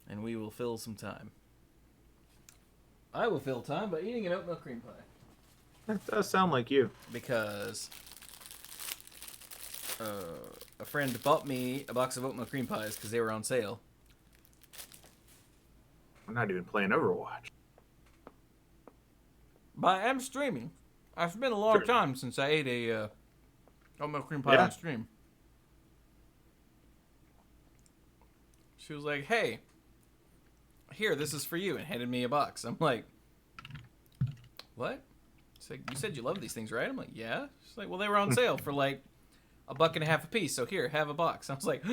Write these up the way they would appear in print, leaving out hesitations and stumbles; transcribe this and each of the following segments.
and we will fill some time. I will fill time by eating an oatmeal cream pie. That does sound like you. Because a friend bought me a box of oatmeal cream pies because they were on sale. I'm not even playing Overwatch. But I am streaming. It's been a long time since I ate a oatmeal cream pie on stream. She was like, "Hey, here, this is for you," and handed me a box. I'm like, "What?" She's like, "You said you love these things, right?" I'm like, "Yeah." She's like, "Well, they were on sale for like $1.50 a piece, so here, have a box." I was like,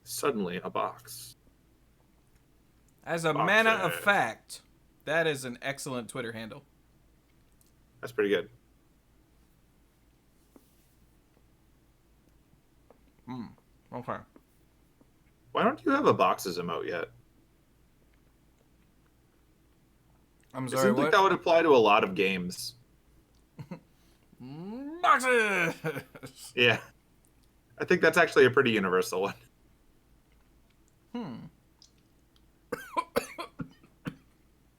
Suddenly a box. as a matter of fact, that is an excellent Twitter handle. That's pretty good. Okay. Why don't you have a boxes emote yet? I'm It sorry, seems what? like that would apply to a lot of games. Boxes! Yeah. I think that's actually a pretty universal one.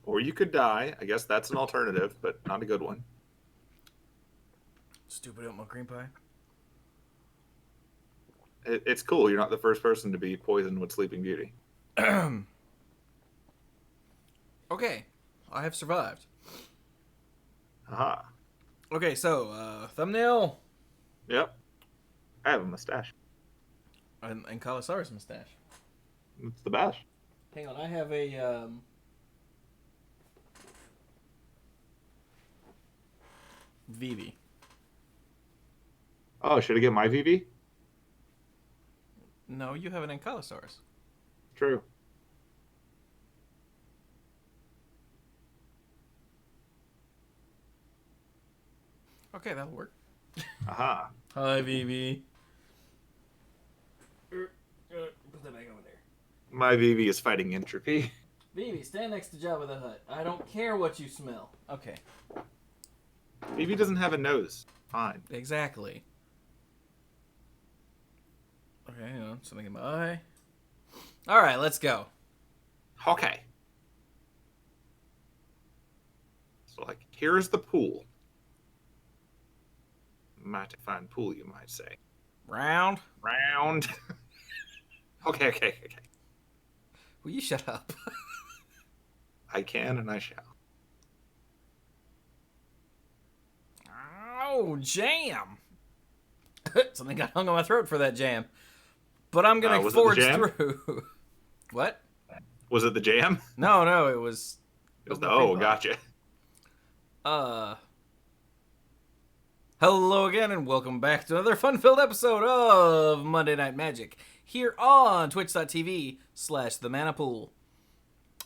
Or you could die. I guess that's an alternative, but not a good one. Stupid oatmeal cream pie. It's cool. You're not the first person to be poisoned with Sleeping Beauty. Okay. I have survived. Aha. Okay, so, thumbnail. Yep. I have a mustache. And Kalasaurus mustache. It's the best. Hang on, I have a, Vivi. Oh, should I get my VV? No, you have an Ankylosaurus. True. Okay, that'll work. Aha. Hi, Vivi. Put that back over there. My VV is fighting entropy. Vivi, stand next to Jabba the Hutt. I don't care what you smell. Okay. VV doesn't have a nose. Fine. Exactly. Okay, hang on. Something in my eye. Alright, let's go. Okay. So, like, here's the pool. Mighty fine pool, you might say. Round. Okay. Will you shut up? I can and I shall. Oh, jam! Something got hung on my throat for that jam. But I'm gonna forge through. What? Was it the jam? No, it was. Oh, gotcha. Hello again, and welcome back to another fun-filled episode of Monday Night Magic here on twitch.tv/themanapool.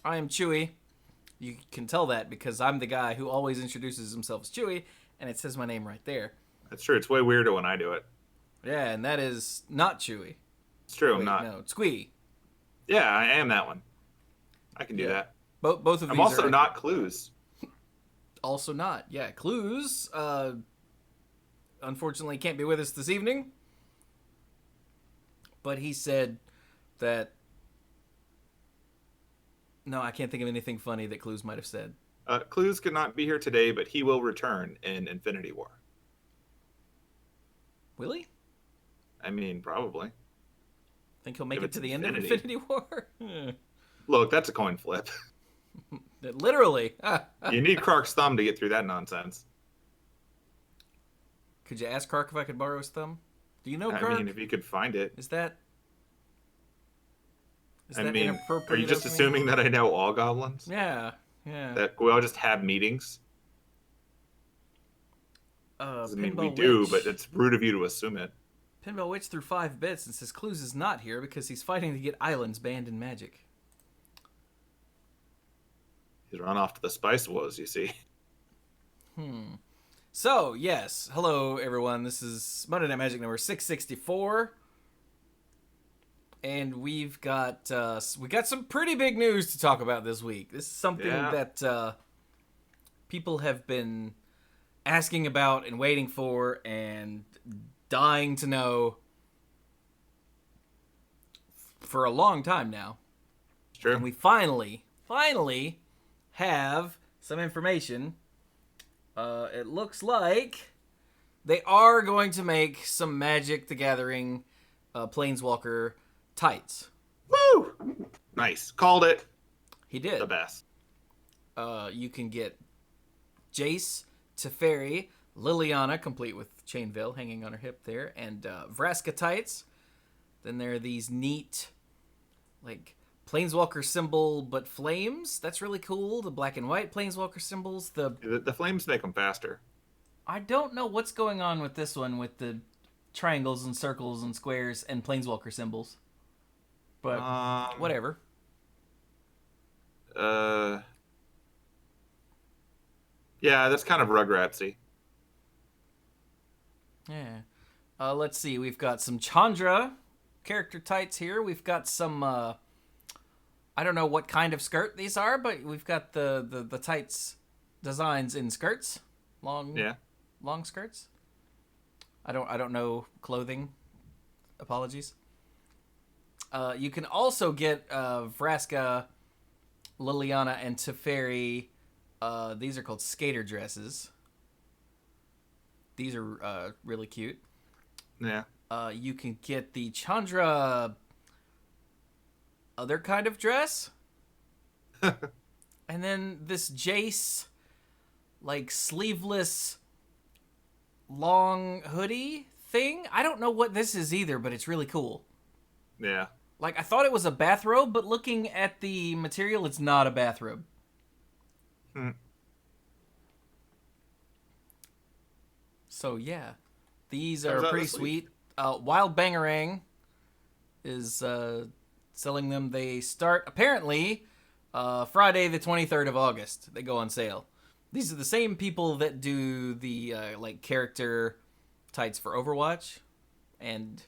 I am Chewie. You can tell that because I'm the guy who always introduces himself as Chewie, and it says my name right there. That's true. It's way weirder when I do it. Yeah, and that is not Chewie. It's true. Wait, I'm not. No, it's Squee. Yeah, I am that one. I can do that. Both of these. I'm also not Cluze. Also not. Yeah, Cluze. Unfortunately, can't be with us this evening. But he said that. No, I can't think of anything funny that Cluze might have said. Cluze could not be here today, but he will return in Infinity War. Will he? I mean, probably. Think he'll make it to the end of Infinity War? Look, that's a coin flip. Literally. You need Krark's thumb to get through that nonsense. Could you ask Kark if I could borrow his thumb? Do you know Kark? I mean, if you could find it. Is that inappropriate? Are you just assuming that I know all goblins? Yeah. That we all just have meetings? Doesn't mean we do, but it's rude of you to assume it. Pinball Witch threw 5 bits and says Cluze is not here because he's fighting to get islands banned in Magic. He's run off to the Spice Wars, you see. So, yes. Hello, everyone. This is Monday Night Magic number 664. And we've got some pretty big news to talk about this week. This is something that people have been asking about and waiting for and dying to know. for a long time now. It's true. And we finally have some information. It looks like they are going to make some Magic the Gathering Planeswalker tights. Woo! Nice. Called it. He did. The best. You can get Jace, Teferi, Liliana, complete with Chain Veil hanging on her hip there, and Vraska tights. Then there are these neat, like, Planeswalker symbol, but flames. That's really cool. The black and white Planeswalker symbols. The flames make them faster. I don't know what's going on with this one with the triangles and circles and squares and Planeswalker symbols. But whatever. Yeah, that's kind of Rugratsy. Yeah. Let's see. We've got some Chandra character tights here. We've got some I don't know what kind of skirt these are, but we've got the tights designs in skirts. Long skirts. I don't know clothing. Apologies. You can also get Vraska, Liliana, and Teferi. These are called skater dresses. These are really cute. Yeah. You can get the Chandra other kind of dress. And then this Jace, like, sleeveless long hoodie thing. I don't know what this is either, but it's really cool. Yeah. Like, I thought it was a bathrobe, but looking at the material, it's not a bathrobe. So, yeah. These are pretty sweet. Wild Bangarang is selling them. They start, apparently, Friday the 23rd of August. They go on sale. These are the same people that do the, character tights for Overwatch. And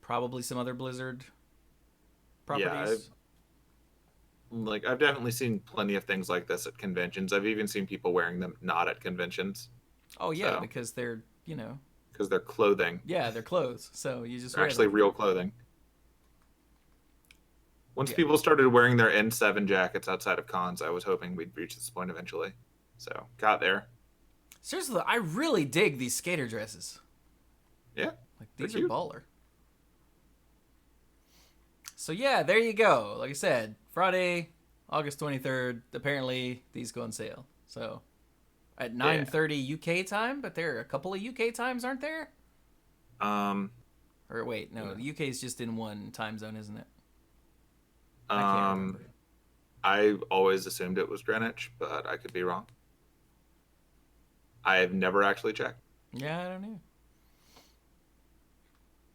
probably some other Blizzard properties. Yeah, I've definitely seen plenty of things like this at conventions. I've even seen people wearing them not at conventions. Oh, yeah, because they're, because they're clothing. Yeah, they're clothes. So you just they're actually real clothing. Once people started wearing their N7 jackets outside of cons, I was hoping we'd reach this point eventually. So, got there. Seriously, I really dig these skater dresses. Yeah. Like, these are baller. So, yeah, there you go. Like I said, Friday, August 23rd, apparently these go on sale. So, at 9:30 UK time, but there are a couple of UK times, aren't there? Or wait, no, the UK is just in one time zone, isn't it? I can't remember. I always assumed it was Greenwich, but I could be wrong. I've never actually checked. Yeah, I don't know.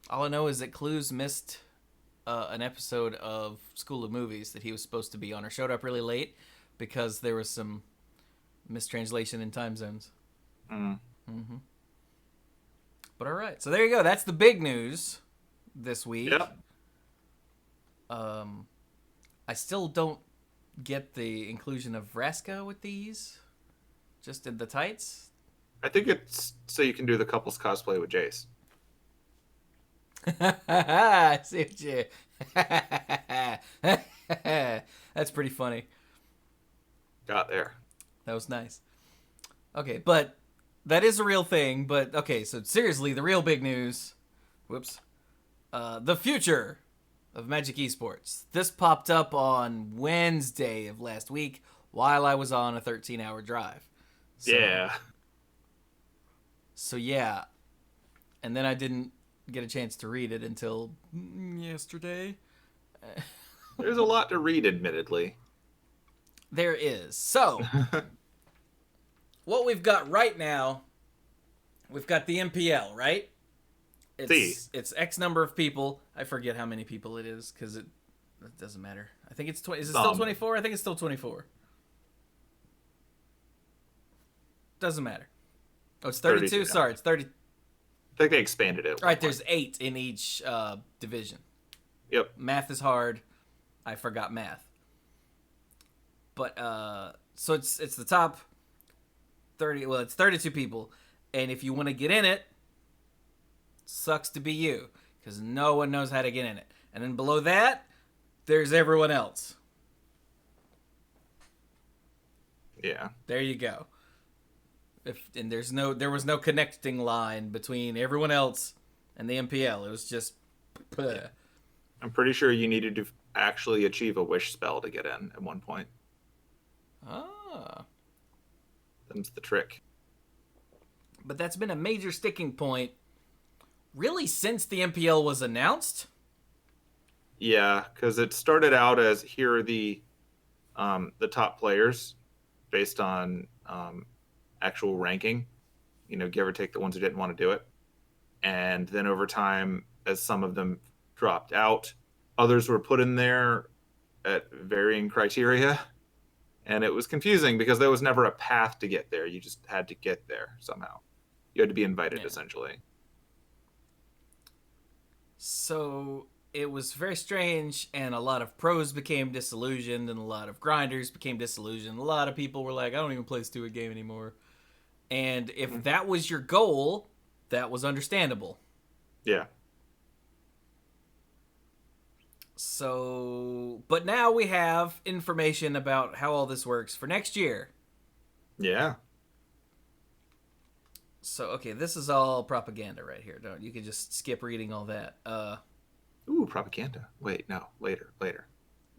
All I know is that Cluze missed an episode of School of Movies that he was supposed to be on, or showed up really late because there was some mistranslation in time zones. Mm-hmm. But all right, so there you go. That's the big news this week. Yep. I still don't get the inclusion of Vraska with these, just in the tights. I think it's so you can do the couples cosplay with Jace. I see what you... That's pretty funny. Got there. That was nice. Okay, but that is a real thing. But, okay, so seriously, the real big news. Whoops. The future of Magic eSports. This popped up on Wednesday of last week while I was on a 13-hour drive. So, yeah. And then I didn't get a chance to read it until yesterday. There's a lot to read, admittedly. There is. So, what we've got right now, we've got the MPL, right? It's X number of people. I forget how many people it is because it doesn't matter. I think it's 20. Is it still 24? I think it's still 24. Doesn't matter. Oh, it's 32. Sorry, it's 30. I think they expanded it. Right, there's 8 in each division. Yep. Math is hard. I forgot math. But so it's the top 30. Well, it's 32 people, and if you want to get in it, sucks to be you, because no one knows how to get in it. And then below that, there's everyone else. Yeah. There you go. There was no connecting line between everyone else and the MPL. It was just. Yeah. I'm pretty sure you needed to actually achieve a wish spell to get in at one point. Ah. That's the trick. But that's been a major sticking point, really, since the MPL was announced. Yeah, because it started out as here are the top players based on actual ranking. Give or take the ones who didn't want to do it. And then over time, as some of them dropped out, others were put in there at varying criteria. And it was confusing because there was never a path to get there. You just had to get there somehow. You had to be invited, essentially. So it was very strange, and a lot of pros became disillusioned, and a lot of grinders became disillusioned. A lot of people were like, I don't even play this stupid game anymore. And if that was your goal, that was understandable. Yeah. So, but now we have information about how all this works for next year. Yeah. So, okay, this is all propaganda right here. Don't you can just skip reading all that. Ooh, propaganda. Wait, no, later.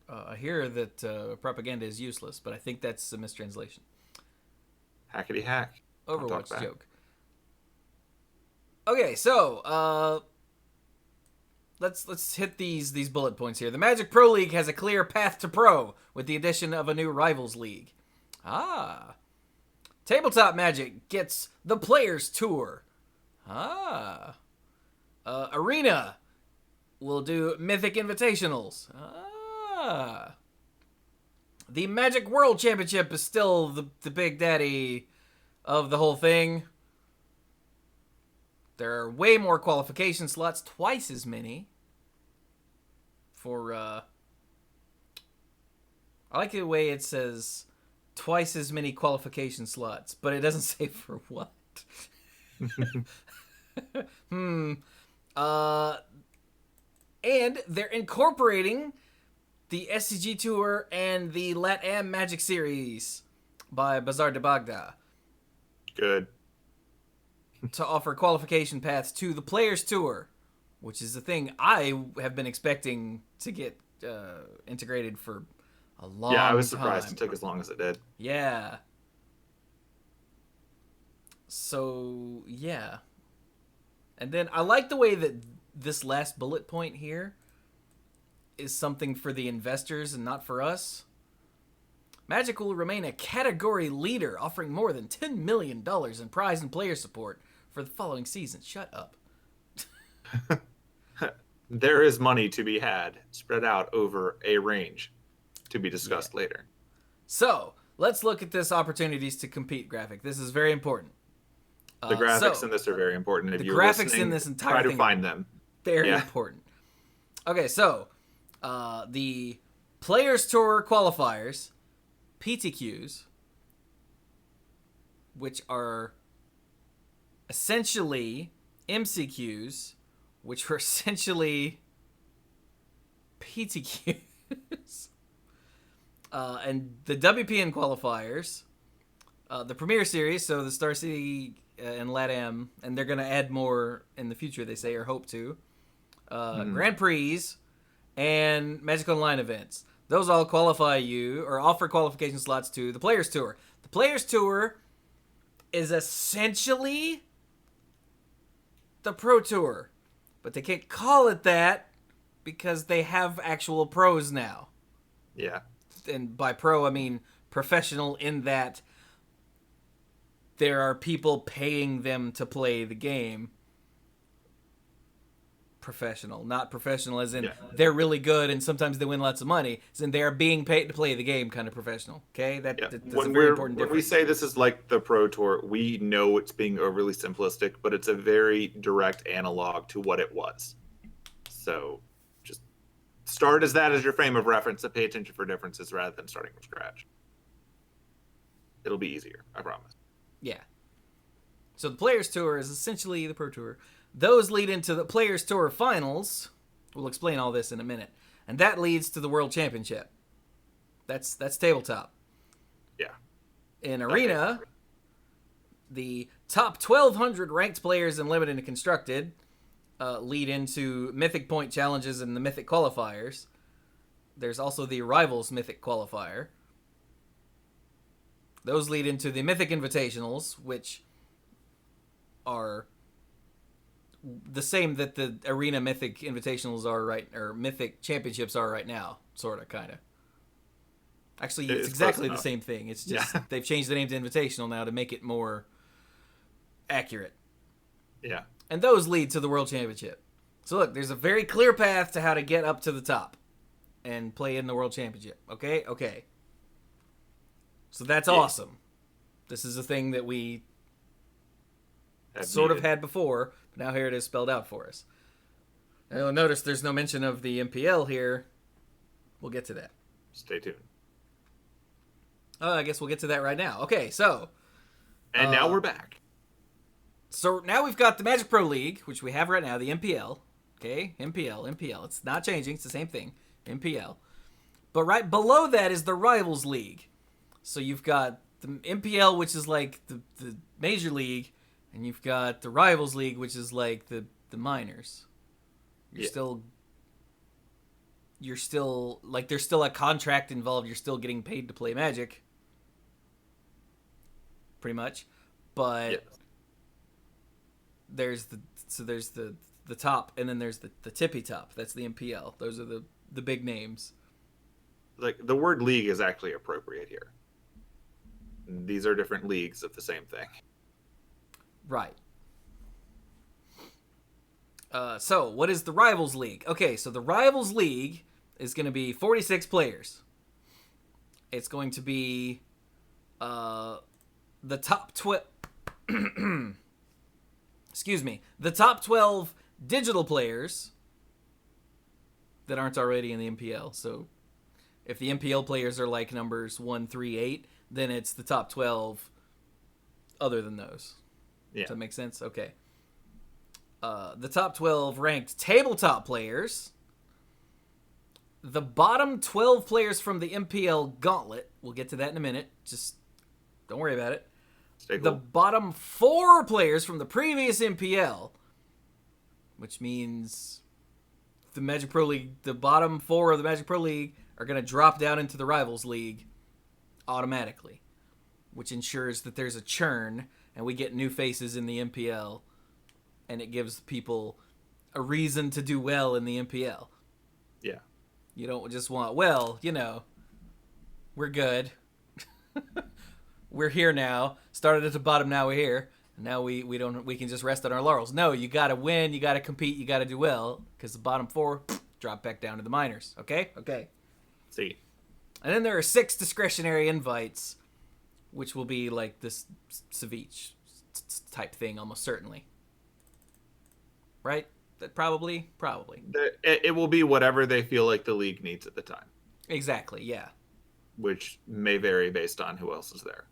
I hear that propaganda is useless, but I think that's a mistranslation. Hackety hack. Overwatch joke. Okay, so let's hit these bullet points here. The Magic Pro League has a clear path to pro with the addition of a new Rivals League. Tabletop Magic gets the Players Tour. Arena will do Mythic Invitationals. The Magic World Championship is still the big daddy of the whole thing. There are way more qualification slots, twice as many. For, I like the way it says twice as many qualification slots, but it doesn't say for what. And they're incorporating the SCG Tour and the LatAm Magic Series by Bazar de Bagda. Good. To offer qualification paths to the Players Tour, which is the thing I have been expecting to get integrated for a long time. Yeah, I was surprised it took as long as it did. Yeah. So, yeah. And then I like the way that this last bullet point here is something for the investors and not for us. Magic will remain a category leader, offering more than $10 million in prize and player support for the following season. Shut up. There is money to be had, spread out over a range to be discussed later. So, let's look at this opportunities to compete graphic. This is very important. The graphics in this are very important. If the you're graphics listening, in this entire try to thing find them. Very important. Okay, so the Players Tour qualifiers, PTQs, which are essentially MCQs, which were essentially PTQs, and the WPN qualifiers, the Premier Series, so the Star City and LatAm, and they're going to add more in the future, they say, or hope to. Grand Prix, and Magic Online events. Those all qualify you, or offer qualification slots to the Players Tour. The Players Tour is essentially the Pro Tour, but they can't call it that because they have actual pros now. Yeah. And by pro, I mean professional in that there are people paying them to play the game. Professional, not professional as in they're really good and sometimes they win lots of money, as in they're being paid to play the game kind of professional. Okay, that's a very important difference. When we say this is like the Pro Tour, we know it's being overly simplistic, but it's a very direct analog to what it was. So just start as that as your frame of reference and pay attention for differences rather than starting from scratch. It'll be easier, I promise. Yeah. So the Players Tour is essentially the Pro Tour. Those lead into the Players Tour Finals, We'll explain all this in a minute. And that leads to the World Championship. That's tabletop. Yeah. In Arena, the top 1,200 ranked players in Limited and Constructed lead into Mythic Point challenges and the Mythic qualifiers. There's also the Rivals Mythic qualifier. Those lead into the Mythic Invitationals, which are the same that the Arena Mythic Invitationals are or Mythic Championships are right now, sort of, kind of. Actually, it's exactly the same thing. It's just they've changed the name to Invitational now to make it more accurate. Yeah. And those lead to the World Championship. So look, there's a very clear path to how to get up to the top and play in the World Championship. Okay? Okay. So that's awesome. This is a thing that we sort of had before, but now here it is spelled out for us. And you'll notice there's no mention of the MPL here. We'll get to that. Stay tuned. I guess we'll get to that right now. Okay, so. And now we're back. So now we've got the Magic Pro League, which we have right now, the MPL. Okay, MPL. It's not changing. It's the same thing. MPL. But right below that is the Rivals League. So you've got the MPL, which is like the Major League, and you've got the Rivals League, which is like the minors. You're still like there's still a contract involved. You're still getting paid to play Magic. Pretty much. But there's the top, and then there's the tippy top. That's the MPL. Those are the big names. Like, the word league is actually appropriate here. These are different leagues of the same thing. Right. So, what is the Rivals League? Okay, so the Rivals League is going to be 46 players. It's going to be the top 12... Excuse me. The top 12 digital players that aren't already in the MPL. So, if the MPL players are like numbers 1, 3, 8, then it's the top 12 other than those. Yeah. Does that make sense? Okay. The top 12 ranked tabletop players. The bottom 12 players from the MPL Gauntlet. We'll get to that in a minute. Just don't worry about it. Stay cool. The bottom 4 players from the previous MPL, which means the Magic Pro League, the bottom 4 of the Magic Pro League are going to drop down into the Rivals League automatically, which ensures that there's a churn and we get new faces in the MPL, and it gives people a reason to do well in the MPL. Yeah. You don't just want, well, we're good. We're here now. Started at the bottom, now we're here. Now we can just rest on our laurels. No, you got to win, you got to compete, you got to do well, because the bottom 4 drop back down to the minors. Okay? Okay. See. And then there are 6 discretionary invites, which will be like this ceviche type thing, almost certainly. Right? Probably. It will be whatever they feel like the league needs at the time. Exactly, yeah. Which may vary based on who else is there.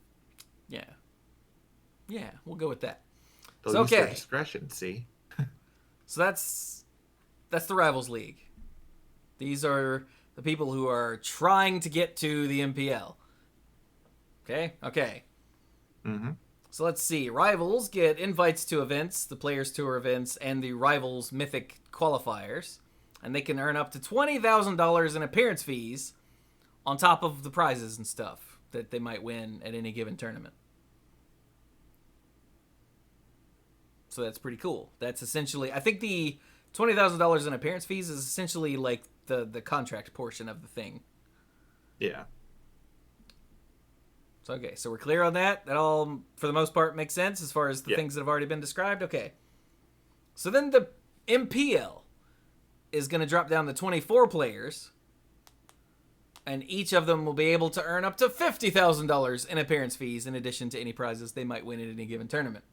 Yeah. Yeah, we'll go with that. They'll use their discretion, see? So that's the Rivals League. These are the people who are trying to get to the MPL. Okay? Okay. Mm-hmm. So let's see. Rivals get invites to events, the Players Tour events, and the Rivals Mythic qualifiers. And they can earn up to $20,000 in appearance fees on top of the prizes and stuff that they might win at any given tournament. So that's pretty cool. That's essentially... I think the $20,000 in appearance fees is essentially like the contract portion of the thing. Yeah. So, okay, so we're clear on that. That all, for the most part, makes sense as far as the things that have already been described. Okay. So then the MPL is going to drop down to 24 players, and each of them will be able to earn up to $50,000 in appearance fees in addition to any prizes they might win at any given tournament.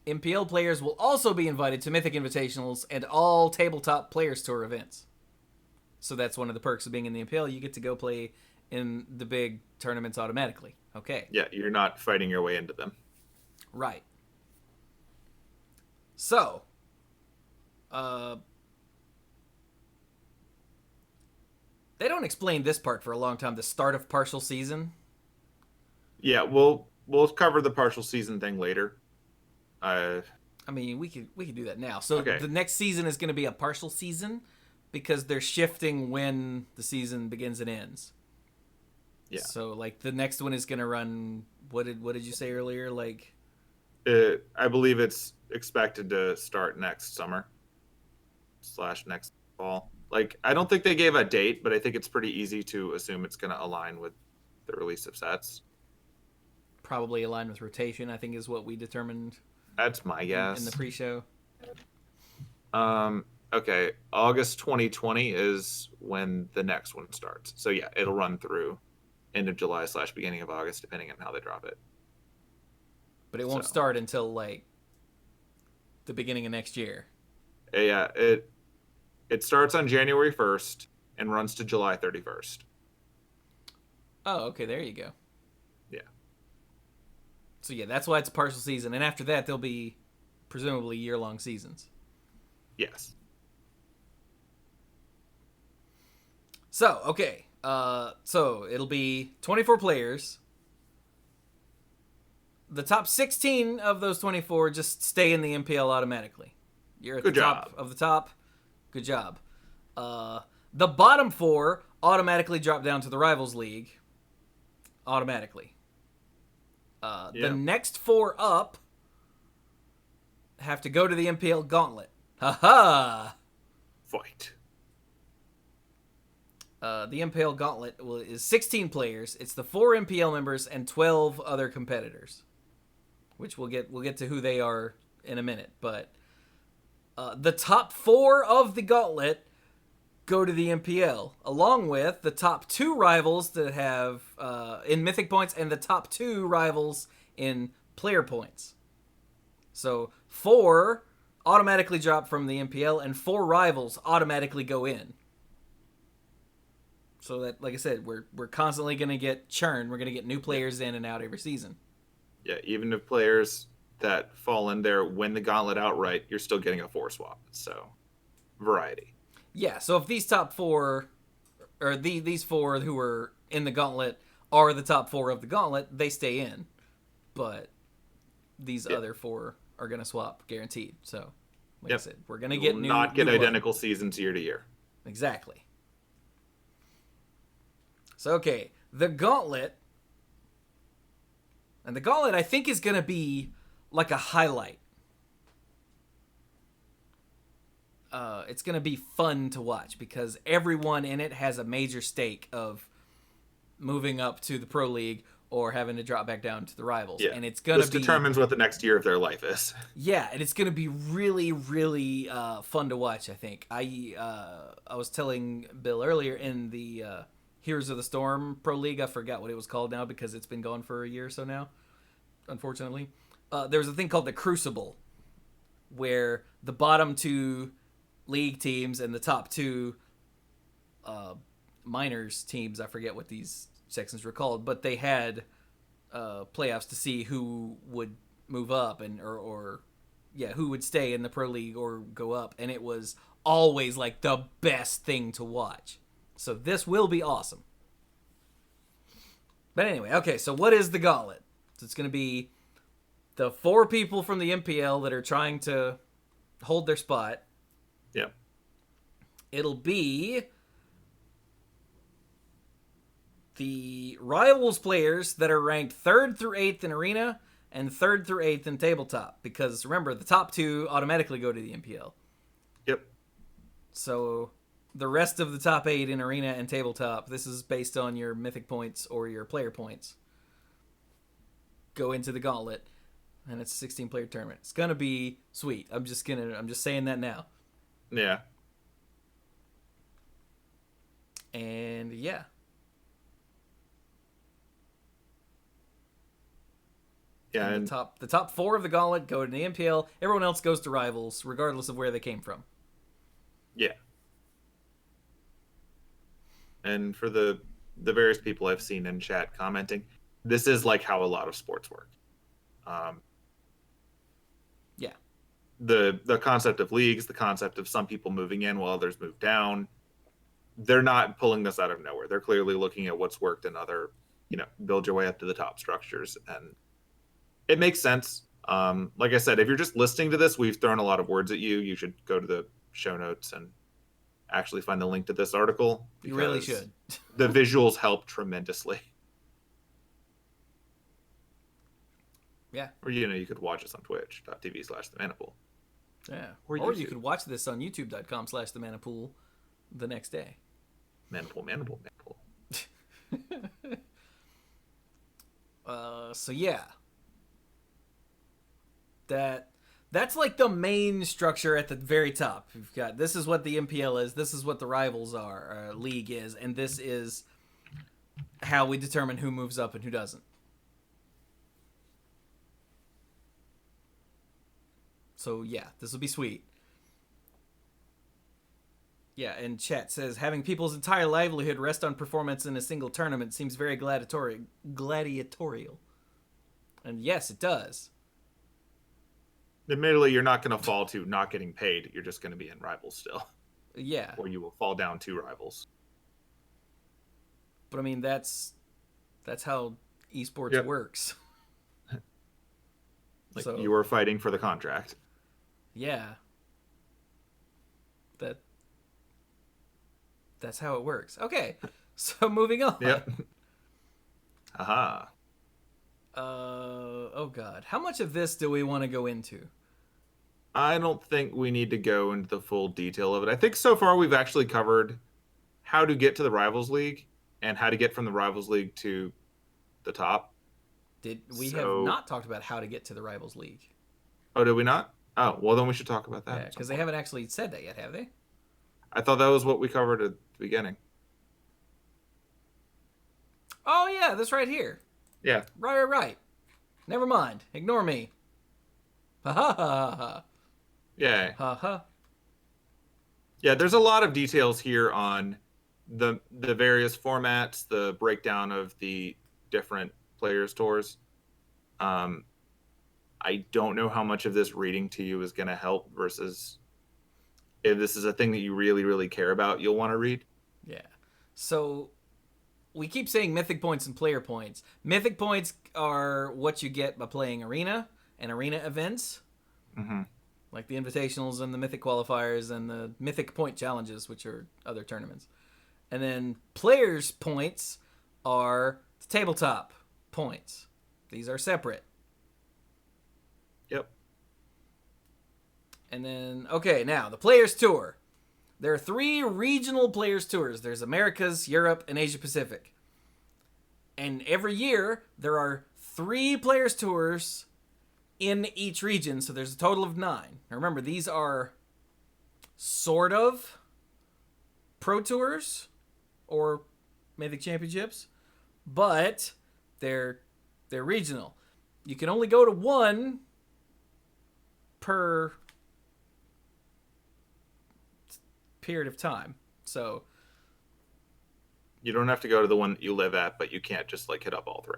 MPL players will also be invited to Mythic Invitationals and all Tabletop Players Tour events. So that's one of the perks of being in the MPL. You get to go play in the big tournaments automatically. Okay. Yeah, you're not fighting your way into them. Right. So, They don't explain this part for a long time. The start of partial season. Yeah, we'll cover the partial season thing later. Uh, I mean, we could do that now. So okay. the next season is going to be a partial season because they're shifting when the season begins and ends. Yeah. So like the next one is going to run. What did you say earlier? Like I believe it's expected to start next summer / next fall. Like, I don't think they gave a date, but I think it's pretty easy to assume it's going to align with the release of sets. probably aligned with rotation. I think is what we determined That's my in the guess. pre-show. Okay. August 2020 is when the next one starts. So yeah, it'll run through end of July / beginning of August, depending on how they drop it. But it won't So, start until like the beginning of next year. yeah, it starts on January 1st and runs to July 31st. Oh, okay, there you go. Yeah. So yeah, that's why it's a partial season, and after that there'll be presumably year-long seasons. Yes. So okay, so it'll be 24 players. The top 16 of those 24 just stay in the MPL automatically. You're at Good the job. top of the top. Good job. The bottom 4 automatically drop down to the Rivals League. Automatically. The next 4 up have to go to the MPL Gauntlet. Haha! Fight. The MPL Gauntlet is 16 players. It's the 4 MPL members and 12 other competitors, which we'll get to who they are in a minute. But the top 4 of the Gauntlet go to the MPL, along with the top 2 rivals that have in Mythic points and the top 2 rivals in player points. So 4 automatically drop from the MPL, and 4 rivals automatically go in. So that, like I said, we're constantly going to get churn. We're going to get new players in and out every season. Yeah, even if players that fall in there win the gauntlet outright, you're still getting a 4 swap. So, variety. Yeah, so if these top 4, or these 4 who are in the gauntlet are the top 4 of the gauntlet, they stay in. But these other 4 are going to swap, guaranteed. So, like I said, we're going to get new... not get new identical seasons year to year. Exactly. So, okay, the Gauntlet. And the Gauntlet, I think, is going to be like a highlight. It's going to be fun to watch because everyone in it has a major stake of moving up to the Pro League or having to drop back down to the Rivals. Yeah. And it's going to be... This determines what the next year of their life is. Yeah, and it's going to be really, really fun to watch, I think. I was telling Bill earlier in the... Heroes of the Storm Pro League. I forgot what it was called now because it's been gone for a year or so now, unfortunately. There was a thing called the Crucible, where the bottom 2 league teams and the top 2 minors teams, I forget what these sections were called, but they had playoffs to see who would move up and or who would stay in the Pro League or go up, and it was always like the best thing to watch. So this will be awesome. But anyway, okay, so what is the Gauntlet? So it's going to be the 4 people from the MPL that are trying to hold their spot. Yep. It'll be the Rivals players that are ranked 3rd through 8th in Arena and 3rd through 8th in Tabletop. Because remember, the top 2 automatically go to the MPL. Yep. So... the rest of the top 8 in Arena and Tabletop, this is based on your Mythic points or your player points, go into the Gauntlet, and it's a 16-player tournament. It's gonna be sweet. I'm just saying that now. Yeah. And yeah. Yeah, and the top 4 of the Gauntlet go to the MPL. Everyone else goes to Rivals, regardless of where they came from. Yeah. And for the various people I've seen in chat commenting, this is like how a lot of sports work. Yeah. The concept of leagues, the concept of some people moving in while others move down, they're not pulling this out of nowhere. They're clearly looking at what's worked in other, build your way up to the top structures, and it makes sense. Like I said, if you're just listening to this, we've thrown a lot of words at you. You should go to the show notes and actually find the link to this article. You really should. The visuals help tremendously. Yeah. Or, you could watch us on twitch.tv/themanapool. Yeah. Or you could watch this on youtube.com/themanapool the next day. Manapool. So yeah. That's like the main structure at the very top. We've got, this is what the MPL is, this is what the rivals are, league is, and this is how we determine who moves up and who doesn't. So yeah, this will be sweet. Yeah, and chat says, having people's entire livelihood rest on performance in a single tournament seems very gladiatorial. And yes, it does. Admittedly, you're not going to fall to not getting paid. You're just going to be in rivals still. Yeah. Or you will fall down to rivals. But I mean, that's how eSports works. So, you were fighting for the contract. Yeah. That's how it works. Okay. So moving on. Yep. Aha. Oh god. How much of this do we want to go into? I don't think we need to go into the full detail of it. I think so far we've actually covered how to get to the Rivals League and how to get from the Rivals League to the top. We have not talked about how to get to the Rivals League. Oh, did we not? Oh, well then we should talk about that. Yeah, because they haven't actually said that yet, have they? I thought that was what we covered at the beginning. Oh yeah, this right here. Yeah. Right. Never mind. Ignore me. Ha ha ha ha. Yeah. Ha ha. Yeah, there's a lot of details here on the various formats, the breakdown of the different players' tours. I don't know how much of this reading to you is going to help versus if this is a thing that you really, really care about, you'll want to read. Yeah. So we keep saying mythic points and player points. Mythic points are what you get by playing arena and arena events. Mm-hmm. Like the invitationals and the mythic qualifiers and the mythic point challenges, which are other tournaments. And then players' points are the tabletop points. These are separate. Yep. And then, okay, now the Players Tour. There are 3 regional Players Tours. There's Americas, Europe, and Asia Pacific. And every year, there are 3 Players Tours in each region, so there's a total of 9. Now remember, these are sort of Pro Tours or Mythic Championships, but they're regional. You can only go to 1 per period of time. So you don't have to go to the one that you live at, but you can't just hit up all 3.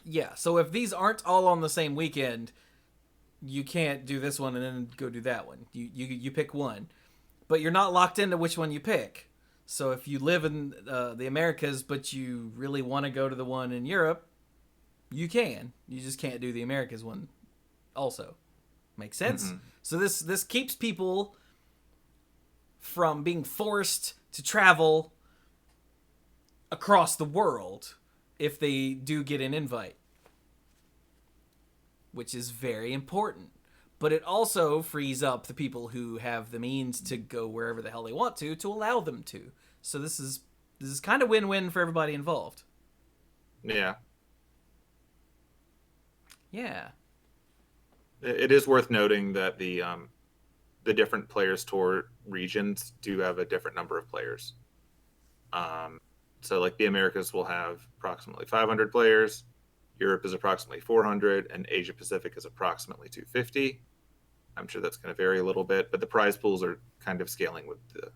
Yeah, so if these aren't all on the same weekend, you can't do this one and then go do that one. You pick one, but you're not locked into which one you pick. So if you live in the Americas, but you really want to go to the one in Europe, you can. You just can't do the Americas one also. Makes sense? Mm-hmm. So this keeps people from being forced to travel across the world if they do get an invite, which is very important. But it also frees up the people who have the means to go wherever the hell they want to allow them to. So this is kind of win-win for everybody involved. Yeah. Yeah. It is worth noting that the different Players Tour regions do have a different number of players. So the Americas will have approximately 500 players, Europe is approximately 400, and Asia Pacific is approximately 250. I'm sure that's going to vary a little bit, but the prize pools are kind of scaling with the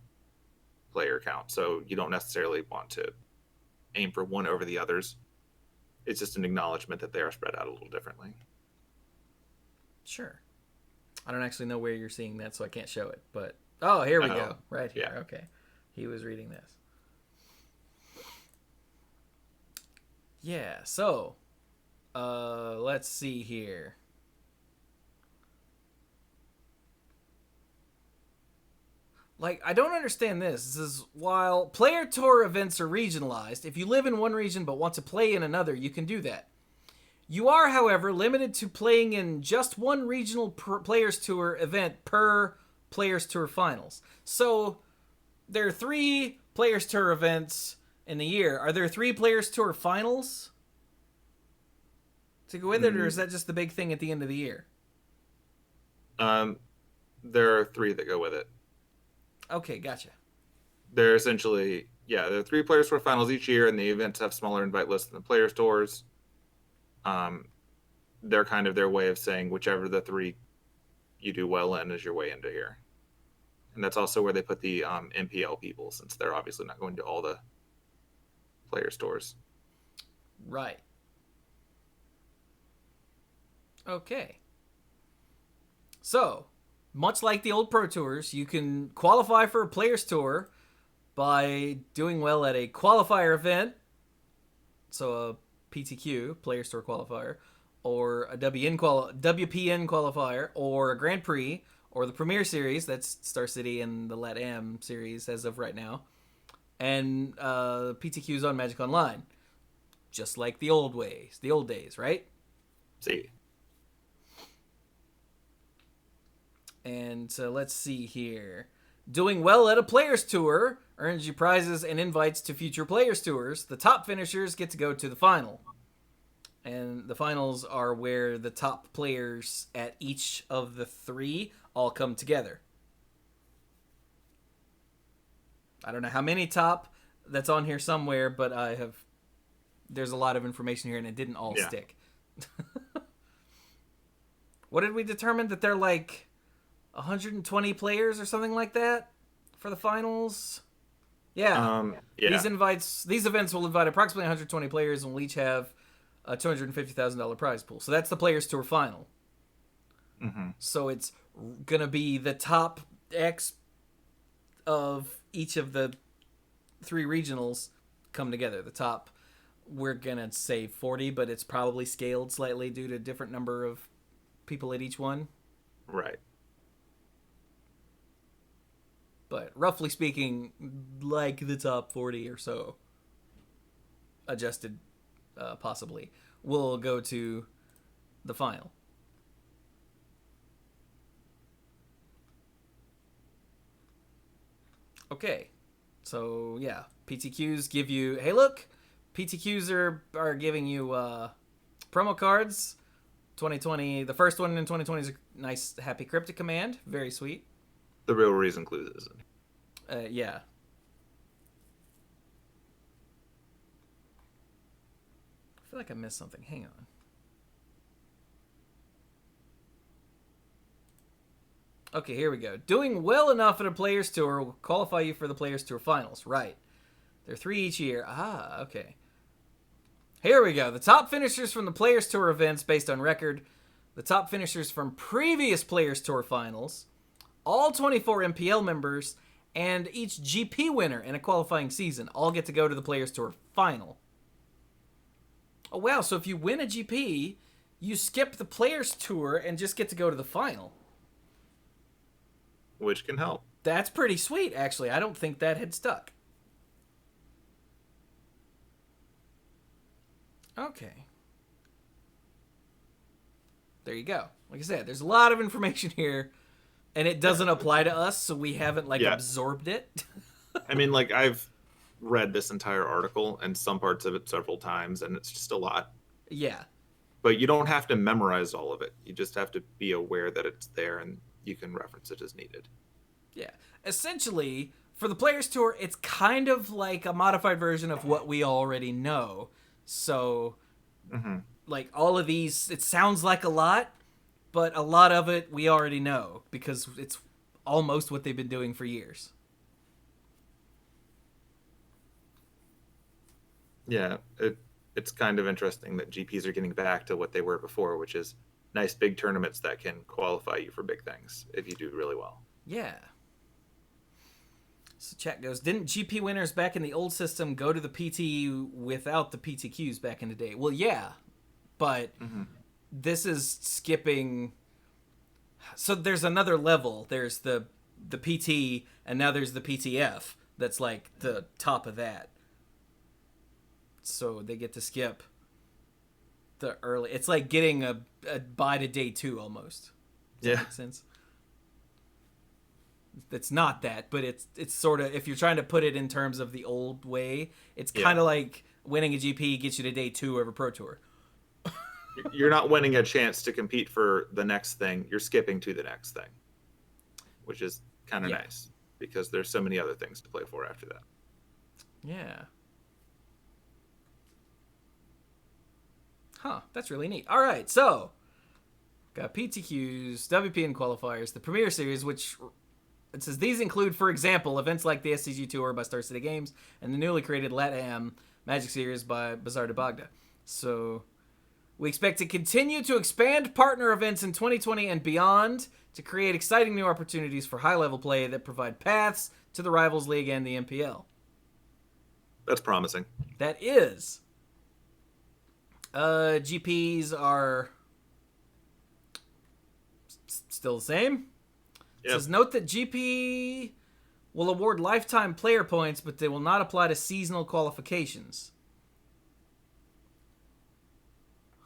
player count, so you don't necessarily want to aim for one over the others. It's just an acknowledgement that they are spread out a little differently. Sure. I don't actually know where you're seeing that, so I can't show it, but... Oh, here we go. Right here. Yeah. Okay. He was reading this. Yeah, so let's see here. Like, I don't understand this. This is, while player tour events are regionalized, if you live in one region but want to play in another, you can do that. You are, however, limited to playing in just one regional Players Tour event per Players Tour Finals. So, there are 3 Players Tour events in the year. Are there 3 Players Tour Finals to go with it, or is that just the big thing at the end of the year? There are 3 that go with it. Okay, gotcha. They're essentially, there are 3 Players Tour Finals each year, and the events have smaller invite lists than the Players Tours. They're kind of their way of saying whichever the 3 you do well in is your way into here. And that's also where they put the MPL people, since they're obviously not going to all the player stores. Right. Okay. So, much like the old Pro Tours, you can qualify for a Players Tour by doing well at a qualifier event, so a PTQ, Players Tour qualifier, or a WPN qualifier, or a Grand Prix, or the Premier Series, that's Star City and the LATAM series as of right now, and PTQs on Magic Online. Just like the old days, right? See. And let's see here. Doing well at a Players Tour earns you prizes and invites to future Players Tours. The top finishers get to go to the final. And the finals are where the top players at each of the 3 all come together. I don't know how many top that's on here somewhere, but there's a lot of information here and it didn't all stick. What did we determine? That they're like 120 players or something like that for the finals? Yeah. These events will invite approximately 120 players and will each have a $250,000 prize pool. So that's the Players Tour final. Mm-hmm. So it's going to be the top X of each of the 3 regionals come together. The top, we're going to say 40, but it's probably scaled slightly due to different number of people at each one. Right. But roughly speaking, like the top 40 or so, adjusted possibly, will go to the final. Okay, so yeah, PTQs give you, hey look, PTQs are giving you promo cards. 2020, the first one in 2020 is a nice Happy Cryptic command, very sweet. The real reason Cluze isn't. Yeah. I feel like I missed something. Hang on. Okay, here we go. Doing well enough at a Players Tour will qualify you for the Players Tour Finals. Right. There are 3 each year. Ah, okay. Here we go. The top finishers from the Players Tour events based on record. The top finishers from previous Players Tour Finals. All 24 MPL members. And each GP winner in a qualifying season all get to go to the Players Tour Final. Oh, wow. So if you win a GP, you skip the Players Tour and just get to go to the final. Which can help. That's pretty sweet, actually. I don't think that had stuck. Okay. There you go. Like I said, there's a lot of information here, and it doesn't apply to us, so we haven't, absorbed it. I mean, I've read this entire article and some parts of it several times, and it's just a lot. Yeah. But you don't have to memorize all of it. You just have to be aware that it's there, and you can reference it as needed. Yeah. Essentially, for the Players Tour, it's kind of like a modified version of what we already know. So, all of these, it sounds like a lot, but a lot of it we already know because it's almost what they've been doing for years. Yeah, it's kind of interesting that GPs are getting back to what they were before, which is nice big tournaments that can qualify you for big things if you do really well. Yeah. So chat goes, didn't GP winners back in the old system go to the PT without the PTQs back in the day? Well, yeah, but this is skipping. So there's another level. There's the PT, and now there's the PTF. That's like the top of that. So they get to skip the early. It's like getting a bye to day 2 almost. Does that make sense? It's not that, but it's sort of, if you're trying to put it in terms of the old way, it's kind of like winning a GP gets you to day 2 of a Pro Tour. You're not winning a chance to compete for the next thing. You're skipping to the next thing, which is kind of nice because there's so many other things to play for after that. Yeah. Huh, that's really neat. All right, so got PTQs, WPN qualifiers, the Premier Series, which it says these include, for example, events like the SCG Tour by Star City Games and the newly created LATAM Magic Series by Bazar de Bagda. So we expect to continue to expand partner events in 2020 and beyond to create exciting new opportunities for high-level play that provide paths to the Rivals League and the MPL. That's promising. That is. GPs are still the same. It says, note that GP will award lifetime player points, but they will not apply to seasonal qualifications.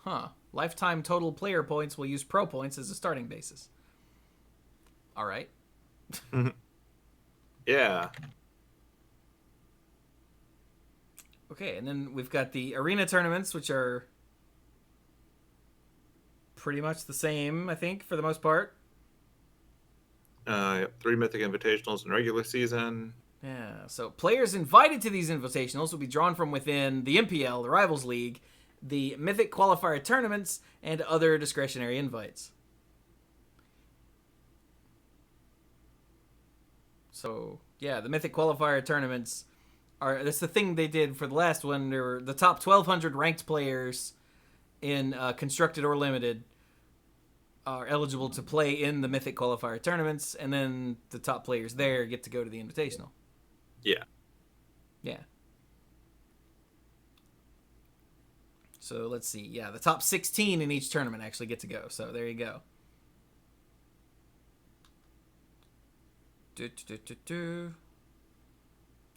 Huh. Lifetime total player points will use pro points as a starting basis. All right. Yeah. Okay, and then we've got the arena tournaments, which are pretty much the same, I think, for the most part. 3 Mythic Invitationals in regular season. Yeah, so players invited to these invitationals will be drawn from within the MPL, the Rivals League, the Mythic Qualifier tournaments, and other discretionary invites. So, yeah, the Mythic Qualifier tournaments that's the thing they did for the last one. There were the top 1,200 ranked players in Constructed or Limited are eligible to play in the Mythic Qualifier tournaments, and then the top players there get to go to the Invitational. Yeah. Yeah. So let's see. Yeah, the top 16 in each tournament actually get to go. So there you go.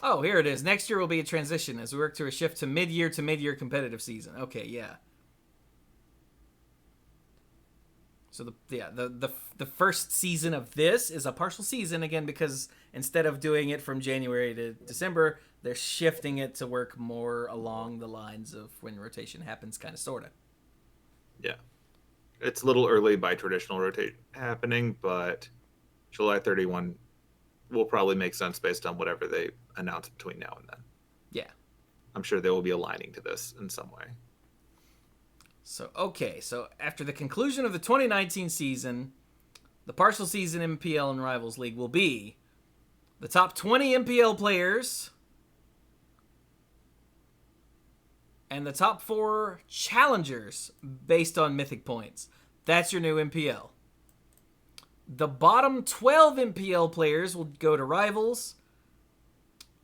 Oh, here it is. Next year will be a transition as we work to a shift to mid-year competitive season. Okay, yeah. So the first season of this is a partial season again because instead of doing it from January to December, they're shifting it to work more along the lines of when rotation happens, kind of, sort of. Yeah. It's a little early by traditional rotation happening, but July 31 will probably make sense based on whatever they announce between now and then. Yeah. I'm sure they will be aligning to this in some way. So, okay. So, after the conclusion of the 2019 season, the partial season MPL and Rivals League will be the top 20 MPL players and the top 4 challengers based on Mythic points. That's your new MPL. The bottom 12 MPL players will go to Rivals.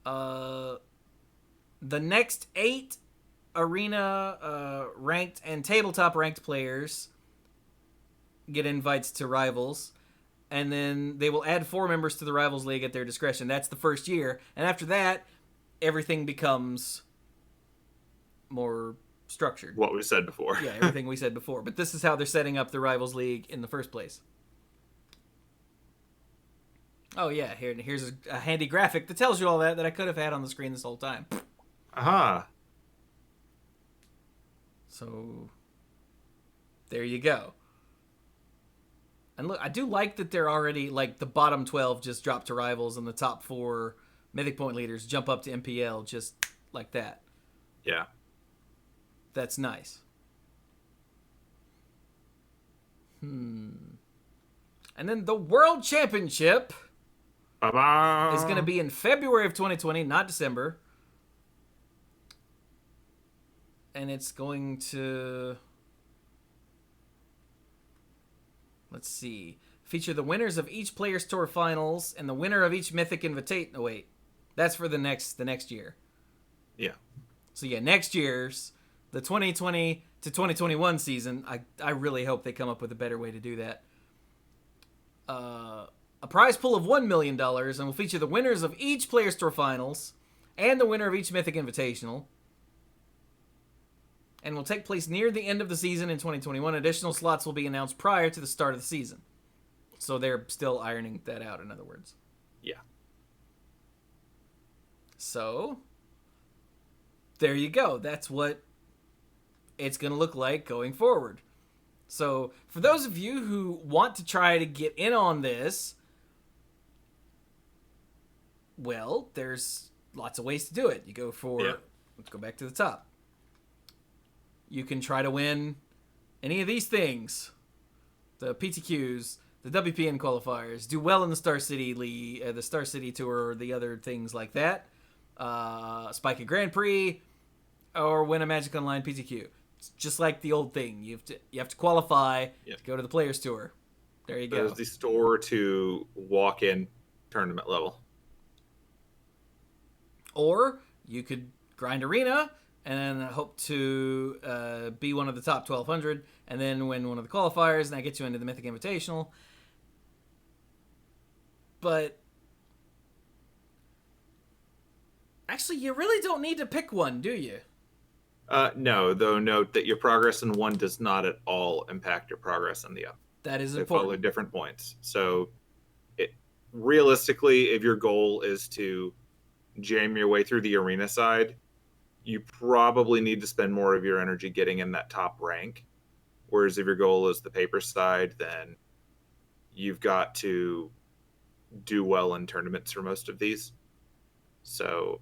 The next 8 arena ranked and tabletop ranked players get invites to Rivals. And then they will add 4 members to the Rivals League at their discretion. That's the first year. And after that, everything becomes more structured. What we said before. Yeah, everything we said before. But this is how they're setting up the Rivals League in the first place. Oh, yeah, here's a handy graphic that tells you all that I could have had on the screen this whole time. Aha. So, there you go. And look, I do like that they're already, like, the bottom 12 just drop to Rivals and the top 4 Mythic Point leaders jump up to MPL just like that. Yeah. That's nice. And then the World Championship is going to be in February of 2020, not December. And it's going to, let's see, feature the winners of each Players Tour finals and the winner of each Mythic Invitate. Oh, wait. That's for the next year. Yeah. So yeah, next year's the 2020 to 2021 season. I really hope they come up with a better way to do that. A prize pool of $1 million and will feature the winners of each Player Store Finals and the winner of each Mythic Invitational. And will take place near the end of the season in 2021. Additional slots will be announced prior to the start of the season. So they're still ironing that out, in other words. Yeah. So, there you go. That's what it's going to look like going forward. So, for those of you who want to try to get in on this, well, there's lots of ways to do it. You go for, let's go back to the top. You can try to win any of these things. The PTQs, the WPN qualifiers, do well in the Star City League, the Star City Tour, or the other things like that. Spike a Grand Prix, or win a Magic Online PTQ. It's just like the old thing. You have to qualify to go to the Players Tour. There you go. There's the store to walk-in tournament level. Or you could grind Arena and hope to be one of the top 1,200 and then win one of the qualifiers, and that gets you into the Mythic Invitational. But actually, you really don't need to pick one, do you? No, though note that your progress in one does not at all impact your progress in the other. That is they important. follow different points. So, realistically, if your goal is to jam your way through the arena side, you probably need to spend more of your energy getting in that top rank. Whereas if your goal is the paper side, then you've got to do well in tournaments for most of these. So,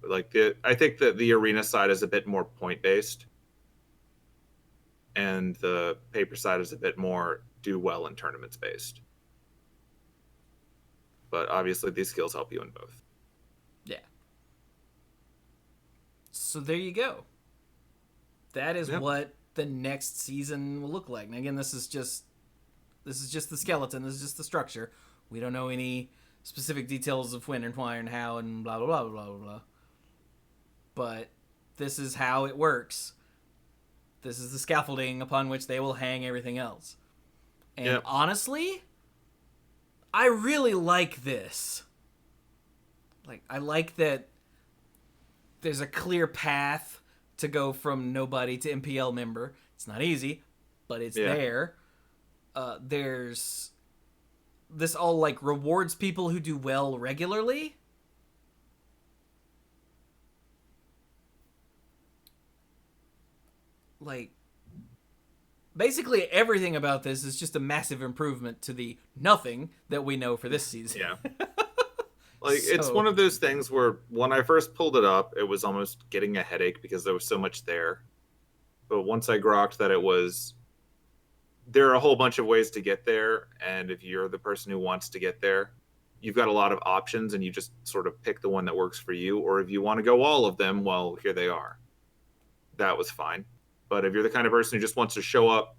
I think that the arena side is a bit more point based, and the paper side is a bit more do well in tournaments based. But obviously, these skills help you in both. Yeah. So there you go. That is what the next season will look like. And again, this is just the skeleton. This is just the structure. We don't know any specific details of when and why and how and blah, blah, blah, blah, blah, blah. But this is how it works. This is the scaffolding upon which they will hang everything else. And honestly, I really like this. I like that there's a clear path to go from nobody to MPL member. It's not easy, but it's there. There's this all rewards people who do well regularly. Basically everything about this is just a massive improvement to the nothing that we know for this season. Yeah. It's one of those things where when I first pulled it up, it was almost getting a headache because there was so much there. But once I grokked that there are a whole bunch of ways to get there, and if you're the person who wants to get there, you've got a lot of options, and you just sort of pick the one that works for you. Or if you want to go all of them, well, here they are. That was fine. But if you're the kind of person who just wants to show up,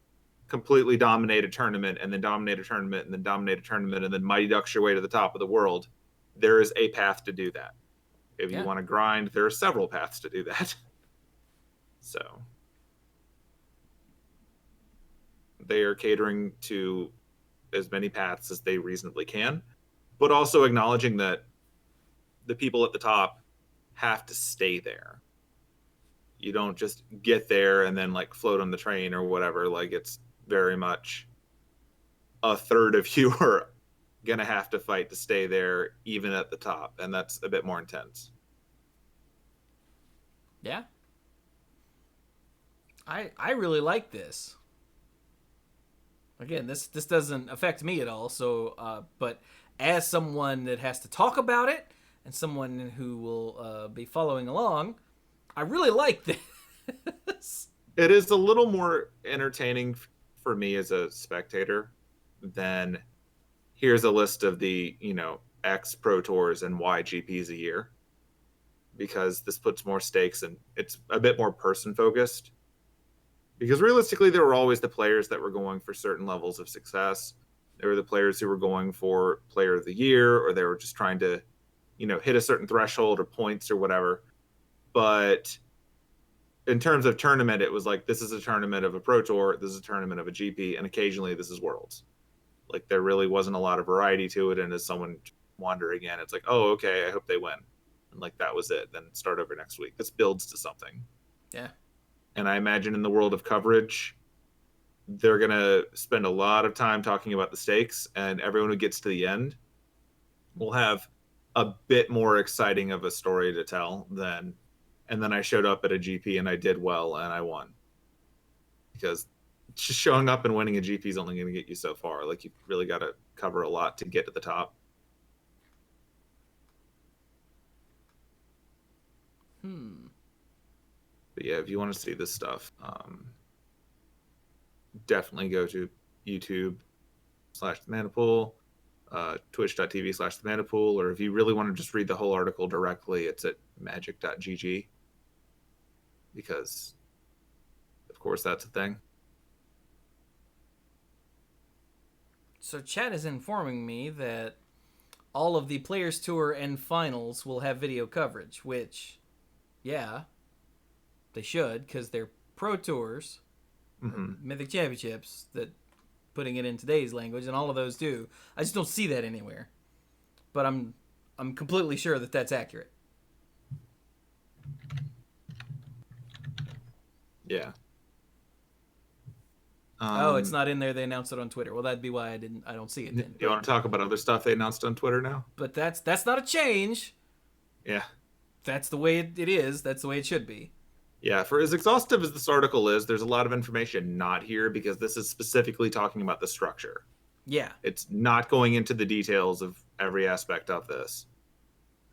completely dominate a tournament, and then dominate a tournament, and then dominate a tournament, and then Mighty Ducks your way to the top of the world, there is a path to do that. If you want to grind, there are several paths to do that. So they are catering to as many paths as they reasonably can, but also acknowledging that the people at the top have to stay there. You don't just get there and then float on the train or whatever. It's very much a third of you are gonna have to fight to stay there even at the top, and that's a bit more intense. Yeah. I really like this. Again, this doesn't affect me at all, so but as someone that has to talk about it and someone who will be following along, I really like this. It is a little more entertaining for me as a spectator than here's a list of the, X Pro Tours and Y GPs a year, because this puts more stakes and it's a bit more person focused. Because realistically, there were always the players that were going for certain levels of success. There were the players who were going for Player of the Year, or they were just trying to hit a certain threshold or points or whatever. But in terms of tournament, it was like, this is a tournament of a Pro Tour, this is a tournament of a GP, and occasionally this is Worlds. Like, there really wasn't a lot of variety to it, and as someone wandering in, it's like, oh, okay, I hope they win. And like, that was it. Then start over next week. This builds to something. Yeah. And I imagine in the world of coverage, they're going to spend a lot of time talking about the stakes, and everyone who gets to the end will have a bit more exciting of a story to tell than, and then I showed up at a GP and I did well and I won. Because just showing up and winning a GP is only going to get you so far. Like, you really got to cover a lot to get to the top. But yeah, if you want to see this stuff, definitely go to YouTube/TheManaPool, Twitch.tv/TheManaPool, or if you really want to just read the whole article directly, it's at magic.gg, because of course that's a thing. So chat is informing me that all of the Players Tour and finals will have video coverage, which, yeah, they should, because they're Pro Tours, Mythic Championships, that putting it in today's language, and all of those do. I just don't see that anywhere. But I'm completely sure that that's accurate. Yeah. It's not in there. They announced it on Twitter. Well, that'd be why I don't see it then. You want to talk about other stuff they announced on Twitter now? But that's not a change. Yeah. That's the way it is. That's the way it should be. Yeah, for as exhaustive as this article is, there's a lot of information not here because this is specifically talking about the structure. Yeah. It's not going into the details of every aspect of this.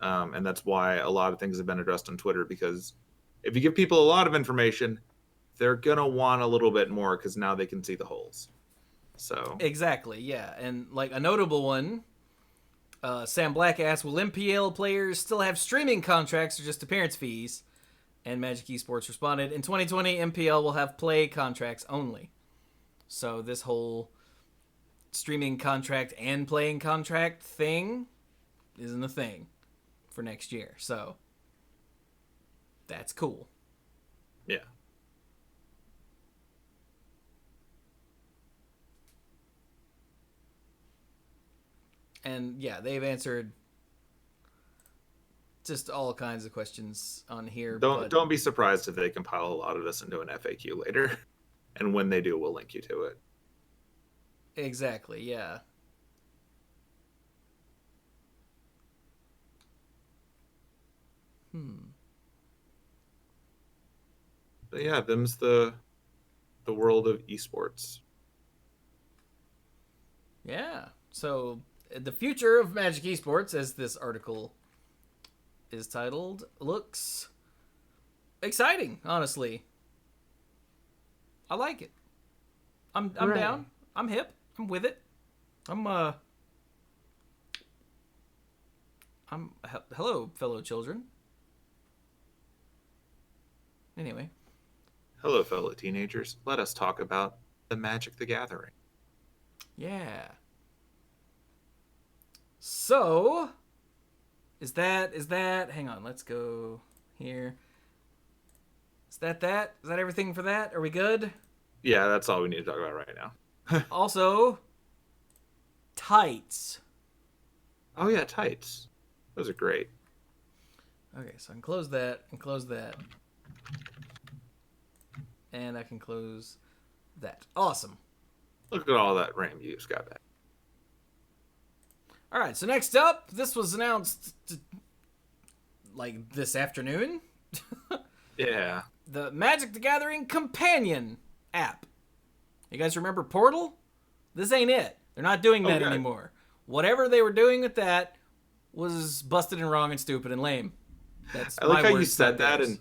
And that's why a lot of things have been addressed on Twitter, because if you give people a lot of information, they're going to want a little bit more because now they can see the holes. So Exactly, yeah. And like a notable one, Sam Black asked, will MPL players still have streaming contracts or just appearance fees? And Magic eSports responded, in 2020, MPL will have play contracts only. So this whole streaming contract and playing contract thing isn't a thing for next year. So that's cool. Yeah. And yeah, they've answered just all kinds of questions on here. Don't be surprised if they compile a lot of this into an FAQ later. And when they do, we'll link you to it. Exactly, yeah. But yeah, them's the world of esports. Yeah. So the future of Magic eSports, as this article is titled, looks exciting, honestly. I like it. I'm down. I'm hip. I'm with it. Hello, fellow children. Anyway. Hello, fellow teenagers. Let us talk about the Magic the Gathering. Yeah. So, is that, hang on, let's go here. Is that? Is that everything for that? Are we good? Yeah, that's all we need to talk about right now. Also, tights. Oh yeah, tights. Those are great. Okay, so I can close that and close that. And I can close that. Awesome. Look at all that RAM you just got back. All right, so next up, this was announced like this afternoon. Yeah. The Magic the Gathering companion app. You guys remember Portal? This ain't it. They're not doing that anymore. Whatever they were doing with that was busted and wrong and stupid and lame. That's I like my how words, you said not that, theirs. and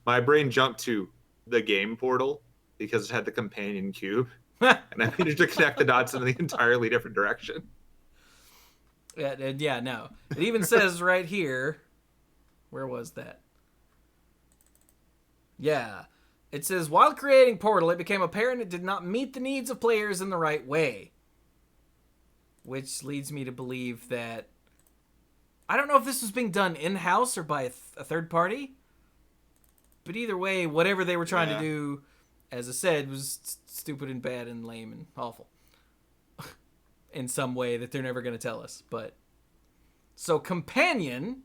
my brain jumped to the game Portal because it had the companion cube, and I needed to connect the dots in the entirely different direction. Yeah, no. It even says right here, where was that? Yeah. It says, while creating Portal, it became apparent it did not meet the needs of players in the right way. Which leads me to believe that I don't know if this was being done in-house or by a third party. But either way, whatever they were trying to do, as I said, was stupid and bad and lame and awful. In some way that they're never going to tell us. But so Companion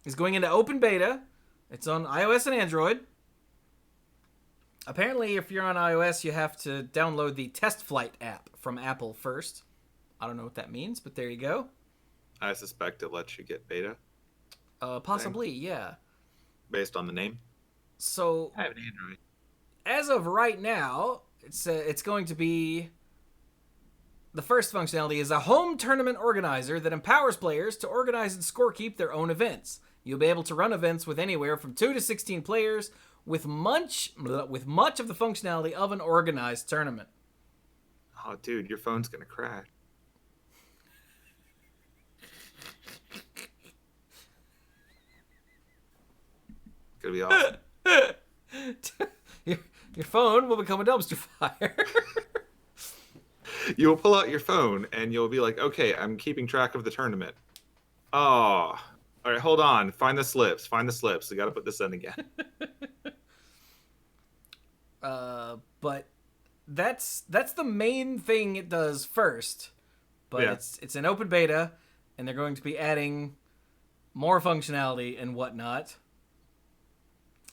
is going into open beta. It's on iOS and Android. Apparently, if you're on iOS, you have to download the Test Flight app from Apple first. I don't know what that means, but there you go. I suspect it lets you get beta. Possibly, yeah. Based on the name. So, I have an Android. As of right now, it's going to be... The first functionality is a home tournament organizer that empowers players to organize and scorekeep their own events. You'll be able to run events with anywhere from 2 to 16 players with much of the functionality of an organized tournament. Oh, dude, your phone's going to crash. It's going to be awesome. Your phone will become a dumpster fire. You'll pull out your phone and you'll be like, okay, I'm keeping track of the tournament. Oh, all right, hold on. Find the slips. We got to put this in again. But that's the main thing it does first. But Yeah. it's an open beta, and they're going to be adding more functionality and whatnot.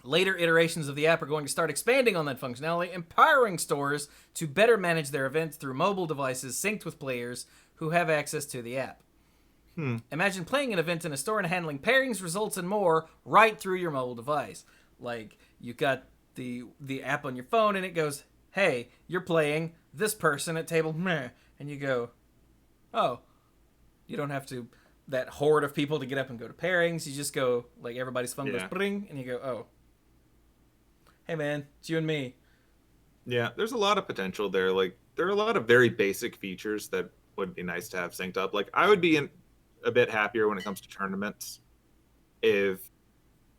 Later iterations of the app are going to start expanding on that functionality, empowering stores to better manage their events through mobile devices synced with players who have access to the app. Imagine playing an event in a store and handling pairings, results, and more right through your mobile device. Like, you got the app on your phone, and it goes, hey, you're playing this person at table meh. And you go, oh, you don't have to, that horde of people to get up and go to pairings. You just go, like, everybody's phone goes, bring, and you go, oh. Hey, man, it's you and me. Yeah, there's a lot of potential there. Like, there are a lot of very basic features that would be nice to have synced up. Like, I would be a bit happier when it comes to tournaments if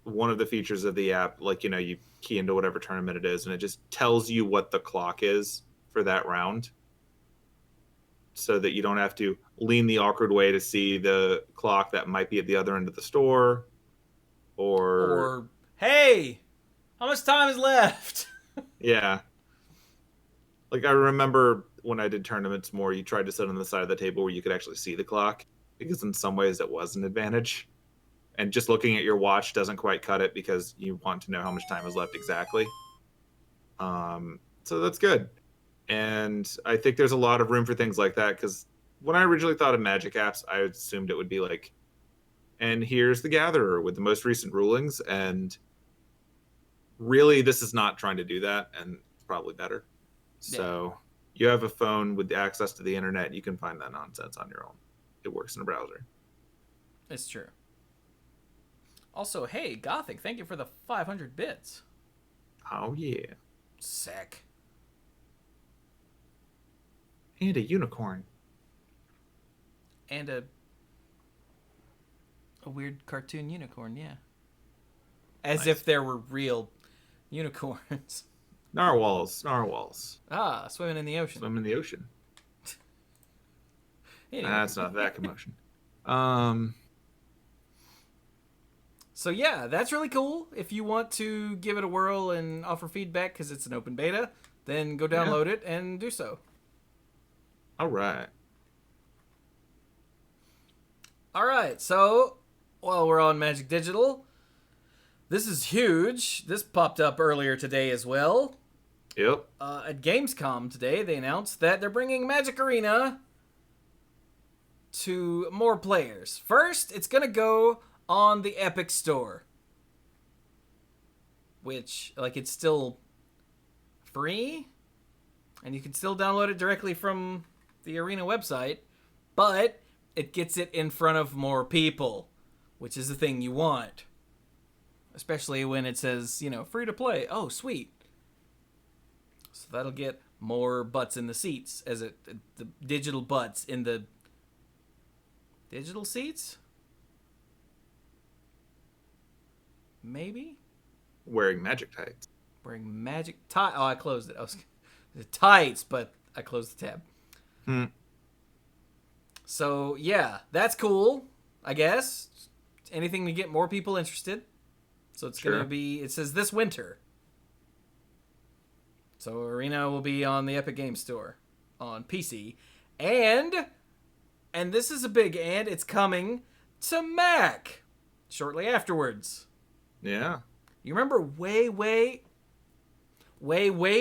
one of the features of the app, like, you know, you key into whatever tournament it is and it just tells you what the clock is for that round, so that you don't have to lean the awkward way to see the clock that might be at the other end of the store, or hey, how much time is left? Yeah. Like, I remember when I did tournaments more, you tried to sit on the side of the table where you could actually see the clock, because in some ways it was an advantage. And just looking at your watch doesn't quite cut it, because you want to know how much time is left exactly. So that's good. And I think there's a lot of room for things like that, because when I originally thought of Magic apps, I assumed it would be like, and here's the Gatherer with the most recent rulings, and really this is not trying to do that, and it's probably better. So you have a phone with access to the internet, you can find that nonsense on your own. It works in a browser. It's true. Also, hey, Gothic, thank you for the 500 bits. Oh, yeah. Sick. And a unicorn. And a weird cartoon unicorn, yeah. As Nice. if there were real unicorns. Narwhals. Ah, swimming in the ocean. Swim in the ocean. Anyway. That's not that commotion. So yeah, that's really cool. If you want to give it a whirl and offer feedback, because it's an open beta, then go download it and do so. All right. Alright, so while we're on Magic Digital, this is huge. This popped up earlier today as well. Yep. At Gamescom today, they announced that they're bringing Magic Arena to more players. First, it's going to go on the Epic Store, which, like, it's still free, and you can still download it directly from the Arena website, but it gets it in front of more people, which is the thing you want. Especially when it says, you know, free to play. Oh, sweet. So that'll get more butts in the seats, the digital butts in the digital seats? Maybe? Wearing magic tights. Wearing magic tights. Oh, I closed it. I was tights, but I closed the tab. So, yeah, that's cool. I guess. Anything to get more people interested. So it's going to Sure. be, it says this winter. So Arena will be on the Epic Games Store on PC. And this is a big and, it's coming to Mac shortly afterwards. Yeah. You remember way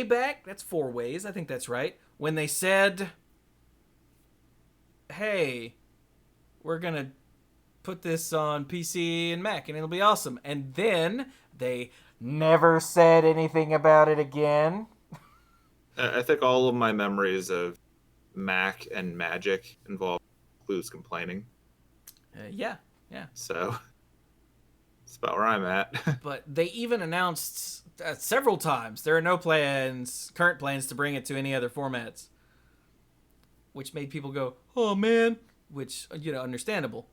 back? That's 4 ways. I think that's right. When they said, hey, we're going to put this on PC and Mac and it'll be awesome. And then they never said anything about it again. I think all of my memories of Mac and Magic involve Cluze complaining. Yeah. So that's about where I'm at. But they even announced several times there are no current plans to bring it to any other formats. Which made people go, oh man, which, understandable.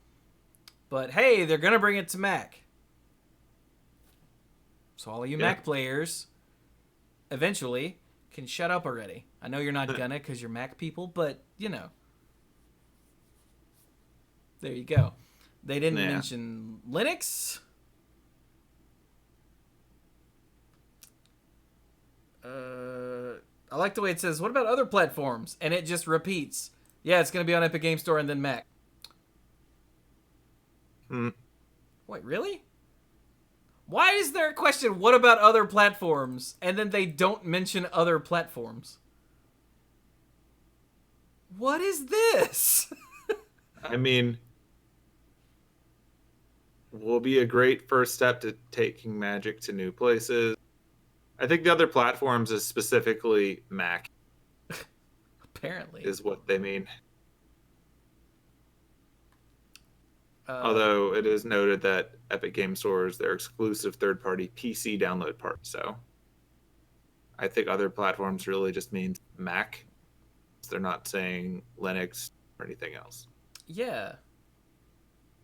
But hey, they're going to bring it to Mac. So all of you Mac players, eventually, can shut up already. I know you're not gonna because you're Mac people, but, there you go. They didn't mention Linux. I like the way it says, what about other platforms? And it just repeats. Yeah, it's going to be on Epic Game Store and then Mac. Wait, really? Why is there a question, what about other platforms? And then they don't mention other platforms. What is this? I mean, will be a great first step to taking Magic to new places. I think the other platforms is specifically Mac. Apparently. Is what they mean. Although it is noted that Epic Game Store is their exclusive third-party PC download part, so I think other platforms really just means Mac. They're not saying Linux or anything else. Yeah.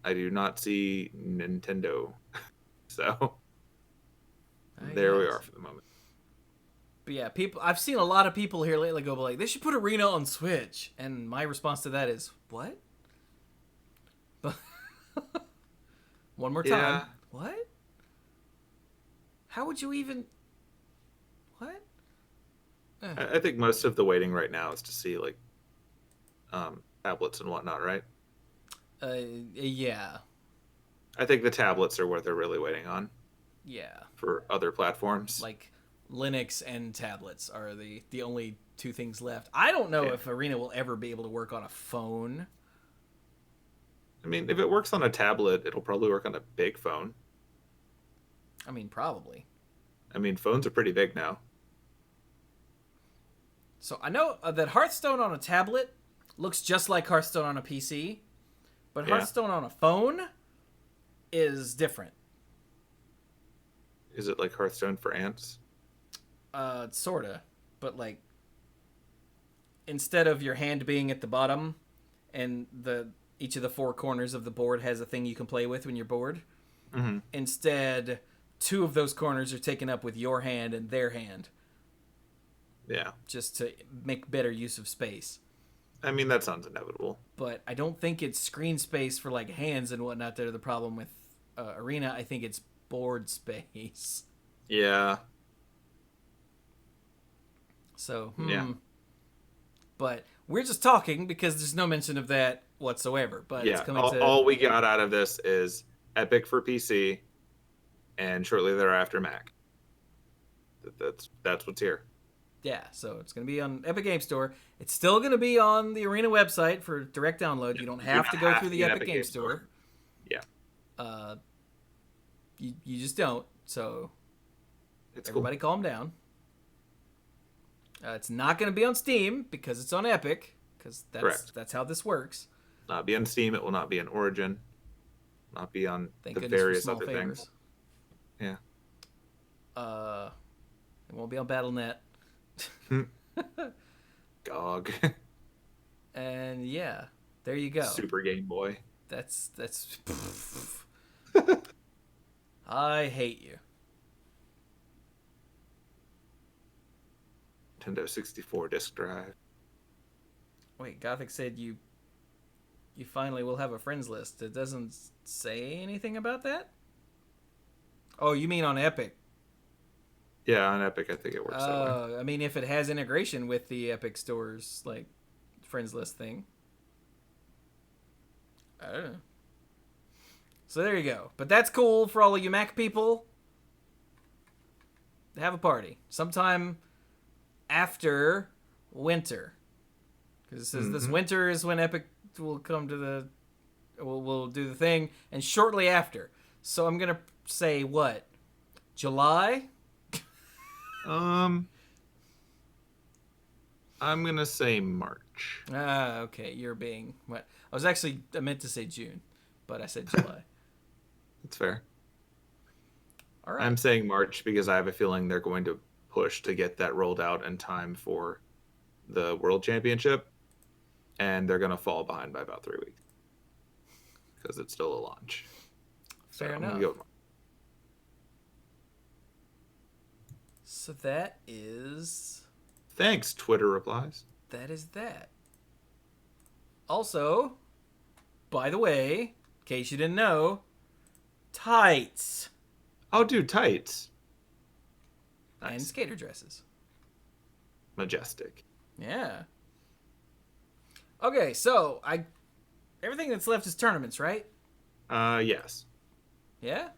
I do not see Nintendo, so there we are for the moment. But yeah, I've seen a lot of people here lately go like, they should put Arena on Switch, and my response to that is, what? One more time. Yeah. What? How would you even? What? I think most of the waiting right now is to see like tablets and whatnot, right? Yeah. I think the tablets are what they're really waiting on. Yeah. For other platforms. Like Linux and tablets are the only 2 things left. I don't know if Arena will ever be able to work on a phone. I mean, if it works on a tablet, it'll probably work on a big phone. I mean, probably. I mean, phones are pretty big now. So I know that Hearthstone on a tablet looks just like Hearthstone on a PC, but Hearthstone on a phone is different. Is it like Hearthstone for ants? Sorta, but like instead of your hand being at the bottom and each of the 4 corners of the board has a thing you can play with when you're bored. Mm-hmm. Instead, 2 of those corners are taken up with your hand and their hand. Yeah. Just to make better use of space. I mean, that sounds inevitable. But I don't think it's screen space for like hands and whatnot that are the problem with Arena. I think it's board space. Yeah. So, But we're just talking because there's no mention of that whatsoever. But it's coming all we got out of this is Epic for PC, and shortly thereafter Mac. That's what's here. Yeah, so it's going to be on Epic Game Store. It's still going to be on the Arena website for direct download. Yeah, you don't have to go through the Epic Game Store. Yeah. You just don't. So it's everybody cool. Calm down. It's not going to be on Steam because it's on Epic. Because that's how this works. Not be on Steam. It will not be on Origin. Not be on the various other things. Yeah. It won't be on BattleNet. GOG. And yeah, there you go. Super Game Boy. That's I hate you. Nintendo 64 disk drive. Wait, Gothic said you You finally will have a friends list. It doesn't say anything about that? Oh, you mean on Epic? Yeah, on Epic, I think it works that way. I mean, if it has integration with the Epic Store's, like, friends list thing. I don't know. So there you go. But that's cool for all of you Mac people. Have a party sometime after winter, because it says this winter is when Epic will come to the will do the thing, and shortly after. So I'm gonna say what? July? I'm gonna say March. Okay. You're being what? I meant to say June, but I said July. That's fair. All right. I'm saying March because I have a feeling they're going to push to get that rolled out in time for the World Championship, and they're going to fall behind by about 3 weeks because it's still a launch. Fair I'm enough. gonna go with March. So that is Thanks, Twitter replies. that. Also, by the way, in case you didn't know, tights. Oh, dude, tights. And Nice. skater dresses. Majestic. Yeah. Okay, so everything that's left is tournaments, right? Yes. Yeah?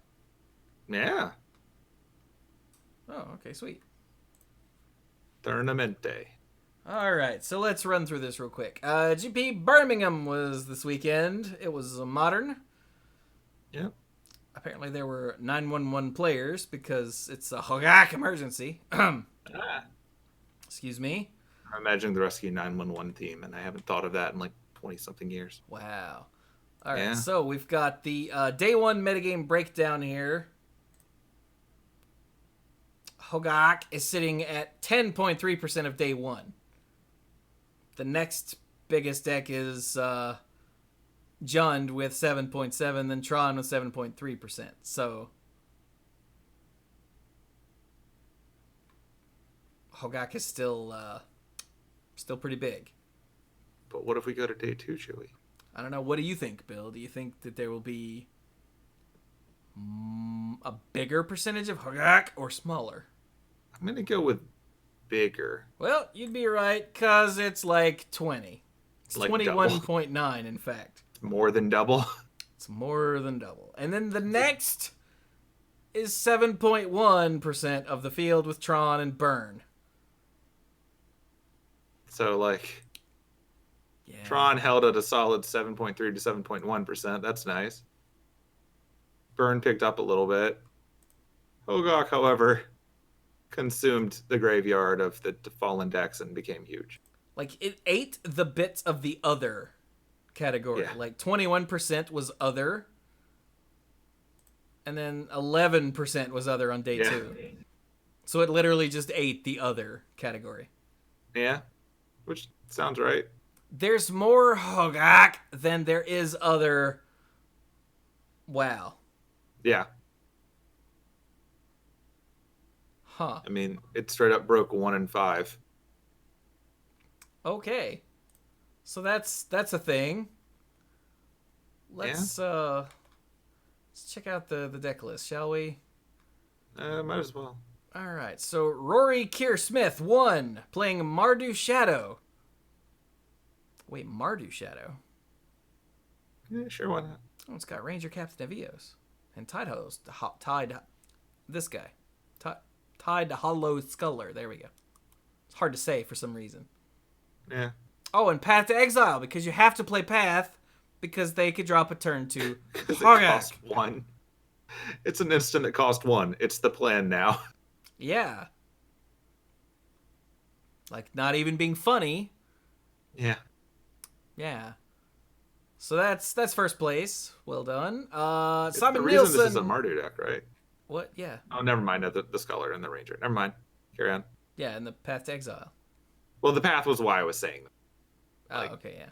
Yeah. Oh, okay, sweet. Tournamente. All right, so let's run through this real quick. GP Birmingham was this weekend. It was a modern. Yep. Apparently there were 911 players because it's a Hogaak emergency. Excuse me. I'm imagining the Rescue 911 theme, and I haven't thought of that in like 20-something years. Wow. All right, Yeah. so we've got the day one metagame breakdown here. Hogaak is sitting at 10.3% of day one. The next biggest deck is Jund with 7.7, then Tron with 7.3%. So Hogaak is still pretty big. But what if we go to day 2, Chewie? I don't know. What do you think, Bill? Do you think that there will be a bigger percentage of Hogaak or smaller? I'm going to go with bigger. Well, you'd be right, because it's like 20. It's Like 21.9, in fact. More than double. It's more than double. And then the next is 7.1% of the field with Tron and Burn. So, like, Yeah. Tron held at a solid 7.3 to 7.1%. That's nice. Burn picked up a little bit. Hogaak, however, consumed the graveyard of the fallen decks and became huge. Like, it ate the bits of the other category. Yeah. Like, 21% was other. And then 11% was other on day two. So it literally just ate the other category. Yeah, which sounds right. There's more Hogaak than there is other WoW. Yeah. Huh. I mean, it straight up broke 1 in 5. Okay. So that's a thing. Let's check out the deck list, shall we? Might as well. All right. So Rory Keir Smith won, playing Mardu Shadow. Wait, Mardu Shadow. Yeah, sure, why not? Oh, it's got Ranger Captain of Eos and Tide Host. Tied. This guy. Tied to Hollow Sculler. There we go. It's hard to say for some reason. Yeah. Oh, and Path to Exile, because you have to play Path, because they could drop a turn to Because it Hogaak. cost 1. It's an instant that cost 1. It's the plan now. Yeah. Like, not even being funny. Yeah. Yeah. So that's first place. Well done. The Simon reason Nielsen. this is a Mardu deck, right? What? Yeah. Oh, never mind. The Scholar and the Ranger. Never mind. Carry on. Yeah, and the Path to Exile. Well, the path was why I was saying that. Oh, Like- okay, yeah.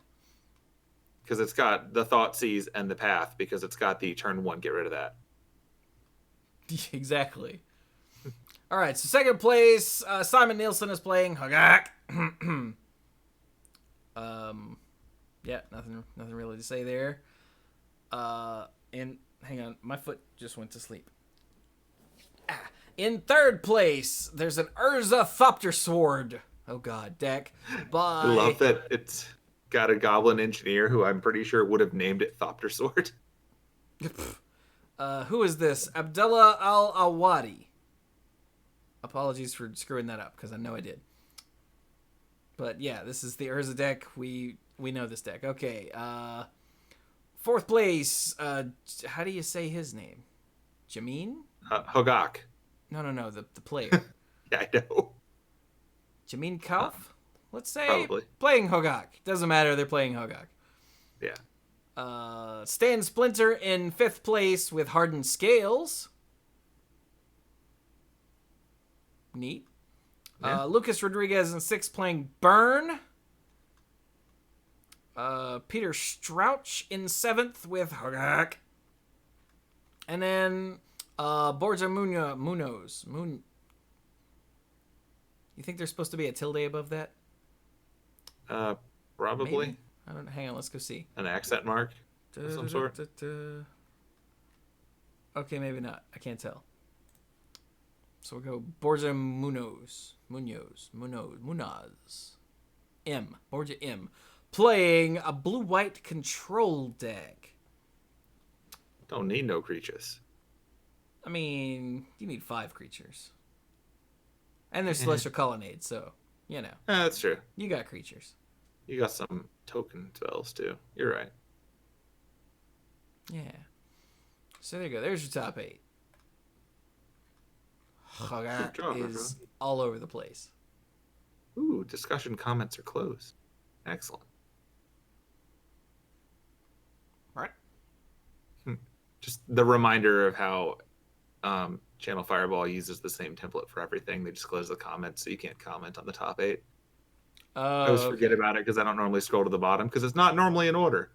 Because it's got the Thoughtseize and the path, because it's got the turn 1, get rid of that. Exactly. All right, so second place, Simon Nielsen is playing Hogaak. Yeah, nothing really to say there. And hang on, my foot just went to sleep. In third place, there's an Urza Thopter Sword. Oh god, deck. I love By that it's got a goblin engineer who I'm pretty sure would have named it Thopter Sword. who is this? Abdullah Al Awadi. Apologies for screwing that up because I know I did. But yeah, this is the Urza deck. We know this deck. Okay. Fourth place. How do you say his name? Jameen? Hogaak. No. The player. Yeah, I know. Jameen Kauf? Let's say Probably. playing Hogaak. Doesn't matter. They're playing Hogaak. Yeah. Stan Splinter in fifth place with Hardened Scales. Neat. Yeah. Lucas Rodriguez in sixth playing Burn. Peter Strouch in seventh with Hogaak. And then Borja Munoz. You think there's supposed to be a tilde above that? Probably. Maybe? I don't know. Hang on, let's go see. An accent mark of some sort. Okay, maybe not. I can't tell. So we'll go Borja Munoz. M. Borja M. Playing a blue-white control deck. Don't need no creatures. I mean, you need 5 creatures. And there's Celestial Colonnade, so, you know. That's true. You got creatures. You got some token spells, too. You're right. Yeah. So there you go. There's your top 8. Hogaak is all over the place. Ooh, discussion comments are closed. Excellent. Right? Just the reminder of how Channel Fireball uses the same template for everything. They just close the comments, so you can't comment on the top 8. I always forget about it because I don't normally scroll to the bottom because it's not normally in order.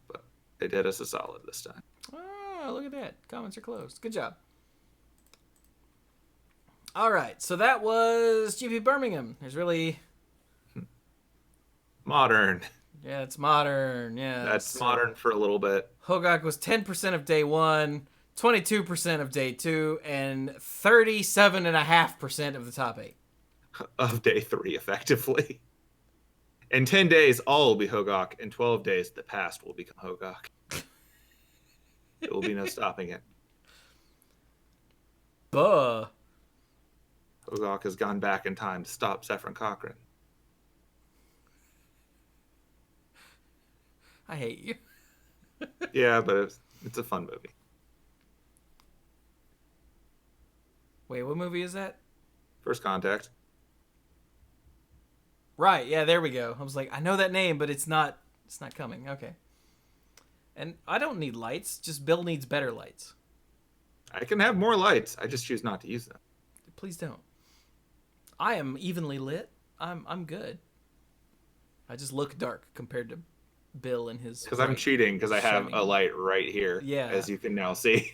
But they did us a solid this time. Oh, look at that. Comments are closed. Good job. All right, so that was GP Birmingham. There's really... Modern. Yeah, it's modern. Yeah, That's modern for a little bit. Hogaak was 10% of day 1, 22% of day 2, and 37.5% of the top 8. Of day 3, effectively. In 10 days, all will be Hogaak. In 12 days, the past will become Hogaak. There will be no stopping it. Buh. Hogaak has gone back in time to stop Zephyrin Cochrane. I hate you. Yeah, but it's a fun movie. Wait, what movie is that? First Contact. Right, yeah, there we go. I was like, I know that name, but it's not coming. Okay. And I don't need lights, just Bill needs better lights. I can have more lights. I just choose not to use them. Please don't. I am evenly lit. I'm good. I just look dark compared to Bill and his... Because I'm cheating because I have a light right here, as you can now see.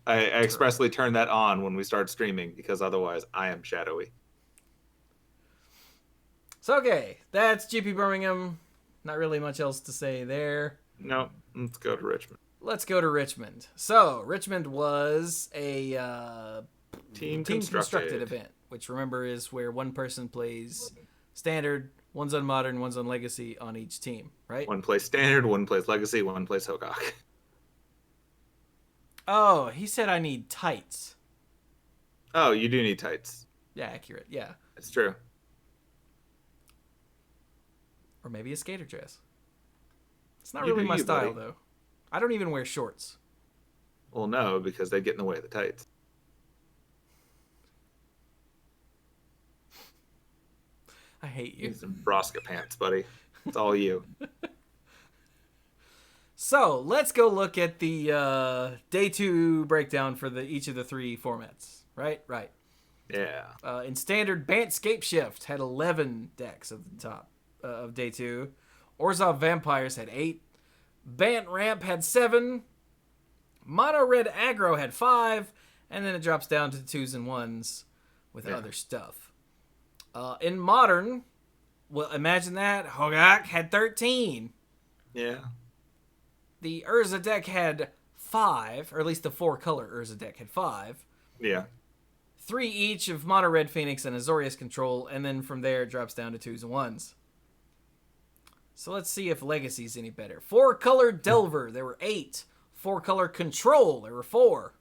I expressly turned that on when we start streaming because otherwise I am shadowy. So, okay, that's GP Birmingham. Not really much else to say there. No, let's go to Richmond. Let's go to Richmond. So, Richmond was a team constructed event, which, remember, is where one person plays Standard, one's on Modern, one's on Legacy on each team, right? One plays Standard, one plays Legacy, one plays Hogaak. Oh, he said I need tights. Oh, you do need tights. Yeah, accurate. Yeah. It's true. Or maybe a skater dress. It's not really my style, though. I don't even wear shorts. Well, no, because they get in the way of the tights. I hate you. Need some Broska pants, buddy. It's all you. So, let's go look at the day 2 breakdown for each of the 3 formats. Right? Right. Yeah. In Standard, Bant Scapeshift had 11 decks at the top of day 2. Orzhov Vampires had 8. Bant Ramp had 7. Mono Red Aggro had 5. And then it drops down to 2s and 1s with other stuff. In Modern, Well, imagine that. Hogaak had 13. Yeah. The Urza deck had 5, or at least the 4-color Urza deck had 5. Yeah. 3 each of Mono Red Phoenix and Azorius Control, and then from there it drops down to 2s and 1s. So let's see if Legacy's any better. 4-color Delver, there were 8. 4-color Control, there were 4.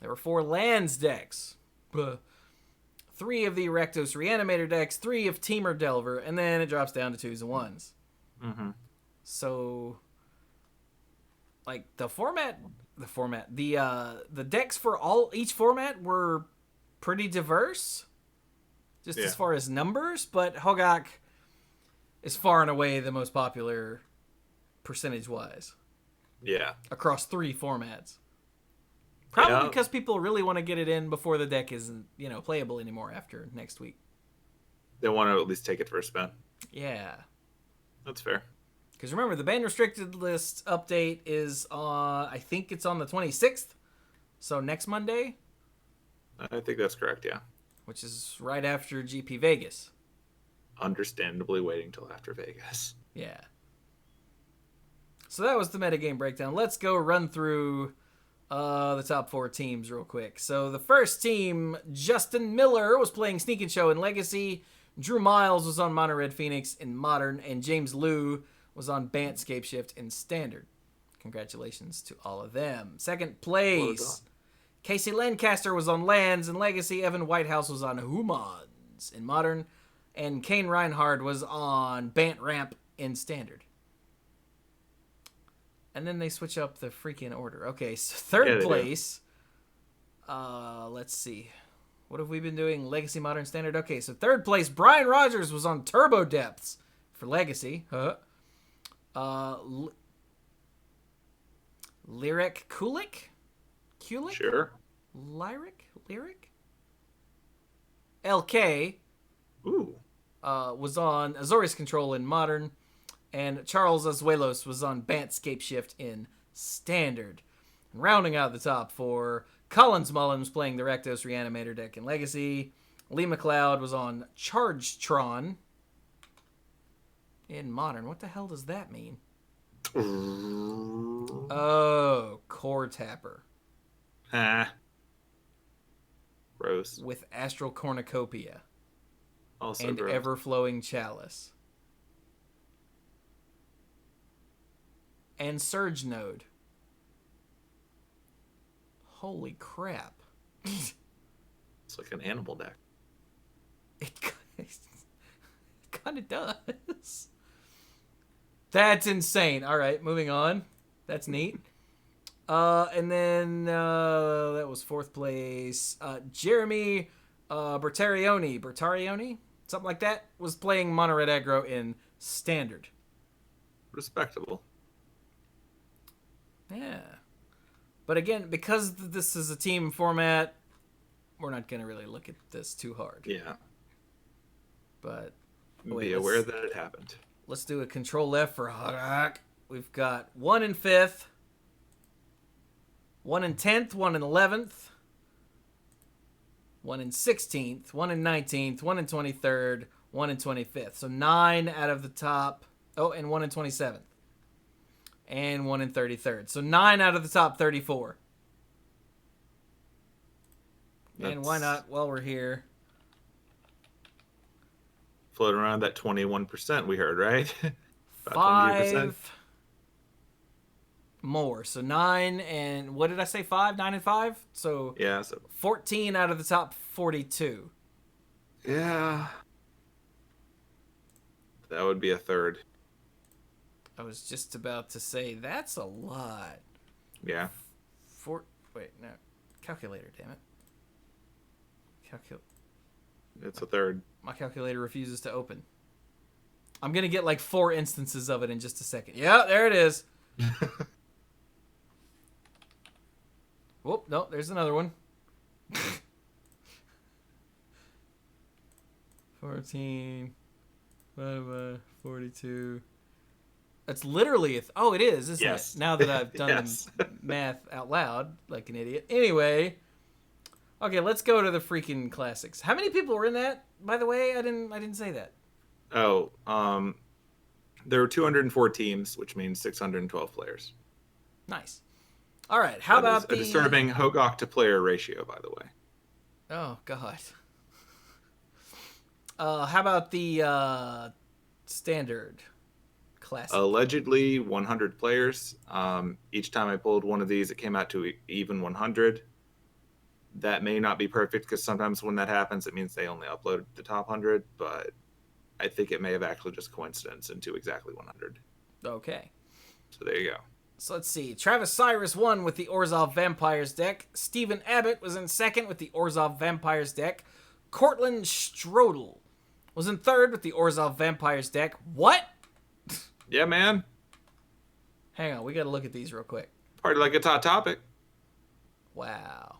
There were 4 lands decks. 3 of the Erectos Reanimator decks, 3 of Teamer Delver, and then it drops down to 2s and 1s. Mm-hmm. So, like, the decks for each format were pretty diverse, just as far as numbers, but Hogaak is far and away the most popular percentage-wise. Yeah. Across 3 formats. Probably because people really want to get it in before the deck isn't, playable anymore after next week. They want to at least take it for a spin. Yeah. That's fair. Because remember, the ban restricted list update is I think it's on the 26th. So next Monday. I think that's correct, yeah. Which is right after GP Vegas. Understandably waiting till after Vegas. Yeah. So that was the metagame breakdown. Let's go run through the top 4 teams real quick. So the first team, Justin Miller, was playing Sneak and Show in Legacy. Drew Miles was on Mono Red Phoenix in Modern. And James Liu was on Bant Scapeshift in Standard. Congratulations to all of them. Second place, Casey Lancaster was on Lands in Legacy. Evan Whitehouse was on Humans in Modern. And Kane Reinhard was on Bant Ramp in Standard. And then they switch up the freaking order. Okay, so third place. Let's see. What have we been doing? Legacy, Modern, Standard. Okay, so third place, Brian Rogers was on Turbo Depths for Legacy. Lyric Kulik? Sure. Lyric? LK. Ooh. Was on Azorius Control in Modern. And Charles Azuelos was on Bant Scapeshift in Standard. And rounding out the top 4, Collins Mullins playing the Rectos Reanimator deck in Legacy. Lee McLeod was on Chargetron in Modern. What the hell does that mean? Oh, Core Tapper. Gross. With Astral Cornucopia. Also and gross. Ever-Flowing Chalice. And Surge Node. Holy crap. It's like an animal deck. It kind of does. That's insane. All right, moving on. That's neat. And then that was 4th place. Jeremy Bertarioni, something like that, was playing Mono Red Aggro in Standard. Respectable. Yeah. But again, because this is a team format, we're not going to really look at this too hard. Yeah. But be aware that it happened. Let's do a Control F for Hogaak. We've got 1 in 5th, 1 in 10th, 1 in 11th, 1 in 16th, 1 in 19th, 1 in 23rd, 1 in 25th. So 9 out of the top. Oh, and 1 in 27th. And 1 in 33rd. So 9 out of the top 34. And why not, while we're here, floating around that 21% we heard, right? 5 more. So 9 and, what did I say, 5? 9 and 5? So, yeah, so 14 out of the top 42. Yeah. That would be a third. I was just about to say, that's a lot. Yeah. Wait, no. Calculator, damn it. It's a third. My calculator refuses to open. I'm going to get like 4 instances of it in just a second. Yeah, there it is. Whoop, no, there's another one. 14, 42. That's literally it is, isn't it? Now that I've done the math out loud like an idiot. Anyway, okay, let's go to the freaking classics. How many people were in that? By the way, I didn't say that. Oh, there were 204 teams, which means 612 players. Nice. All right. How That is about a the disturbing Hogaak to player ratio, by the way. Oh God. How about the standard classic? Allegedly 100 players. Each time I pulled one of these, it came out to even 100. That may not be perfect because sometimes when that happens, it means they only uploaded the top 100, but I think it may have actually just coincidence into exactly 100. Okay. So there you go. So let's see. Travis Cyrus won with the Orzhov Vampires deck. Stephen Abbott was in second with the Orzhov Vampires deck. Cortland Strodel was in third with the Orzhov Vampires deck. What? Yeah, man. Hang on, we gotta look at these real quick. Party like it's hot topic. Wow.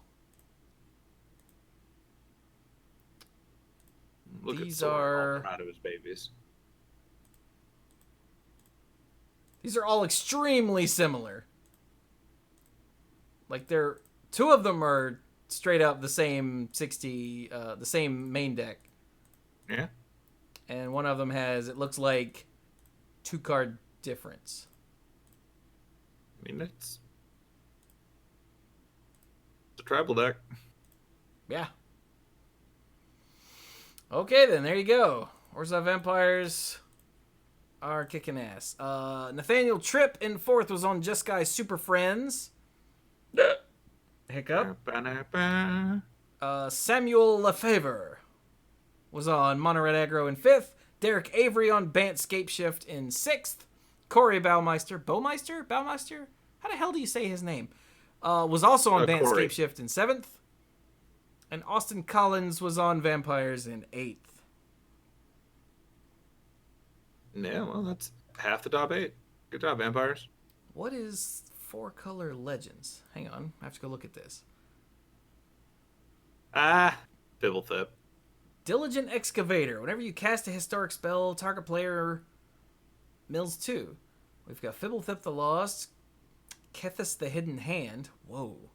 Look These at Thor, are all proud of his babies. These are all extremely similar. Like they're two of them are straight up the same 60 the same main deck. Yeah. And one of them has, it looks like, 2-card difference. I mean, it's a tribal deck. Yeah. Okay, then. There you go. Orzhov Vampires are kicking ass. Nathaniel Tripp in fourth was on Just Guy Super Friends. Hiccup. Samuel Lefevre was on Mono Red Aggro in fifth. Derek Avery on Bant Scapeshift in sixth. Corey Baumeister? How the hell do you say his name? Was also on Bant Scapeshift in seventh. And Austin Collins was on Vampires in eighth. Yeah, well, that's half the top 8. Good job, Vampires. What is 4-color legends? Hang on, I have to go look at this. Bibblethip. Diligent Excavator. Whenever you cast a historic spell, target player mills 2. We've got Fibblethip the Lost, Kethis the Hidden Hand. Whoa.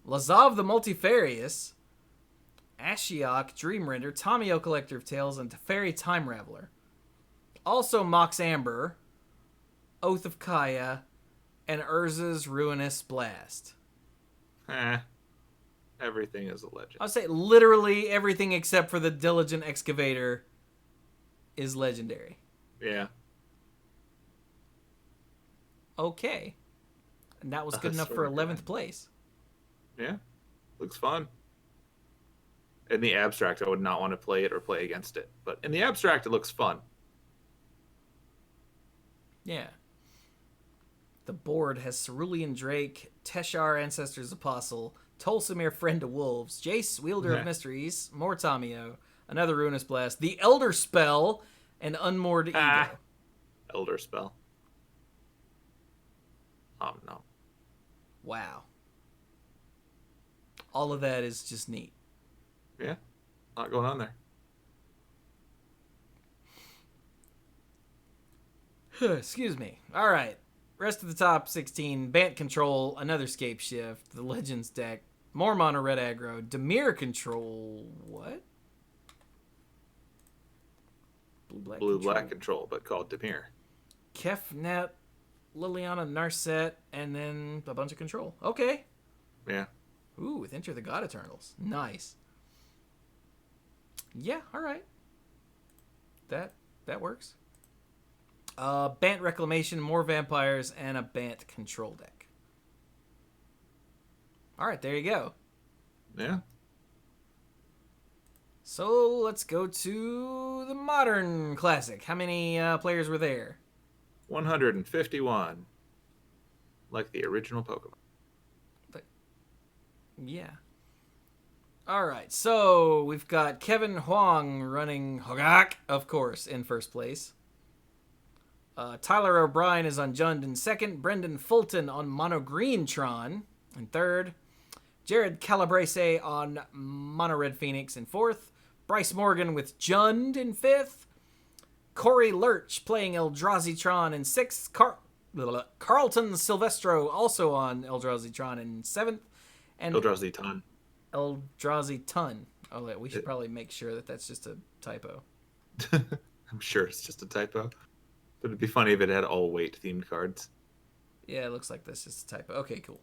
Lazav the Multifarious, Ashiok, Dreamrender, Tamio Collector of Tales, and Teferi Time Raveler. Also Mox Amber, Oath of Kaya, and Urza's Ruinous Blast. Everything is a legend. I'll say literally everything except for the Diligent Excavator is legendary. Yeah. Okay. And that was good enough for 11th place. Yeah. Looks fun. In the abstract, I would not want to play it or play against it. But in the abstract, it looks fun. Yeah. The board has Cerulean Drake, Teshar Ancestors Apostle, Tolsimir Friend of Wolves, Jace Wielder of Mysteries, more Tamio, another Ruinous Blast, the Elder Spell, and Unmoored Ego. Elder Spell. Oh, no. Wow. All of that is just neat. Yeah. A lot going on there. Excuse me. All right. Rest of the top 16. Bant Control, another Scape Shift, the Legends deck, more Mono Red Aggro, Dimir Control, what? Blue-black control, but called Dimir. Kefnet, Liliana Narset, and then a bunch of control. Okay. Yeah. Ooh, with Enter the God Eternals. Nice. Yeah, all right. That works. Bant Reclamation, more Vampires, and a Bant Control deck. All right, there you go. Yeah. So let's go to the Modern Classic. How many players were there? 151. Like the original Pokemon. But, yeah. All right, so we've got Kevin Huang running Hogaak, of course, in first place. Tyler O'Brien is on Jund in second. Brendan Fulton on Mono Green Tron in third. Jared Calabrese on Mono Red Phoenix in fourth. Bryce Morgan with Jund in fifth. Corey Lurch playing Eldrazi Tron in sixth. Carlton Silvestro also on Eldrazi Tron in seventh. And Eldrazi Ton. Eldrazi Ton. Oh, we should probably make sure that that's just a typo. I'm sure it's just a typo. But it'd be funny if it had all weight themed cards. Yeah, it looks like that's just a typo. Okay, cool.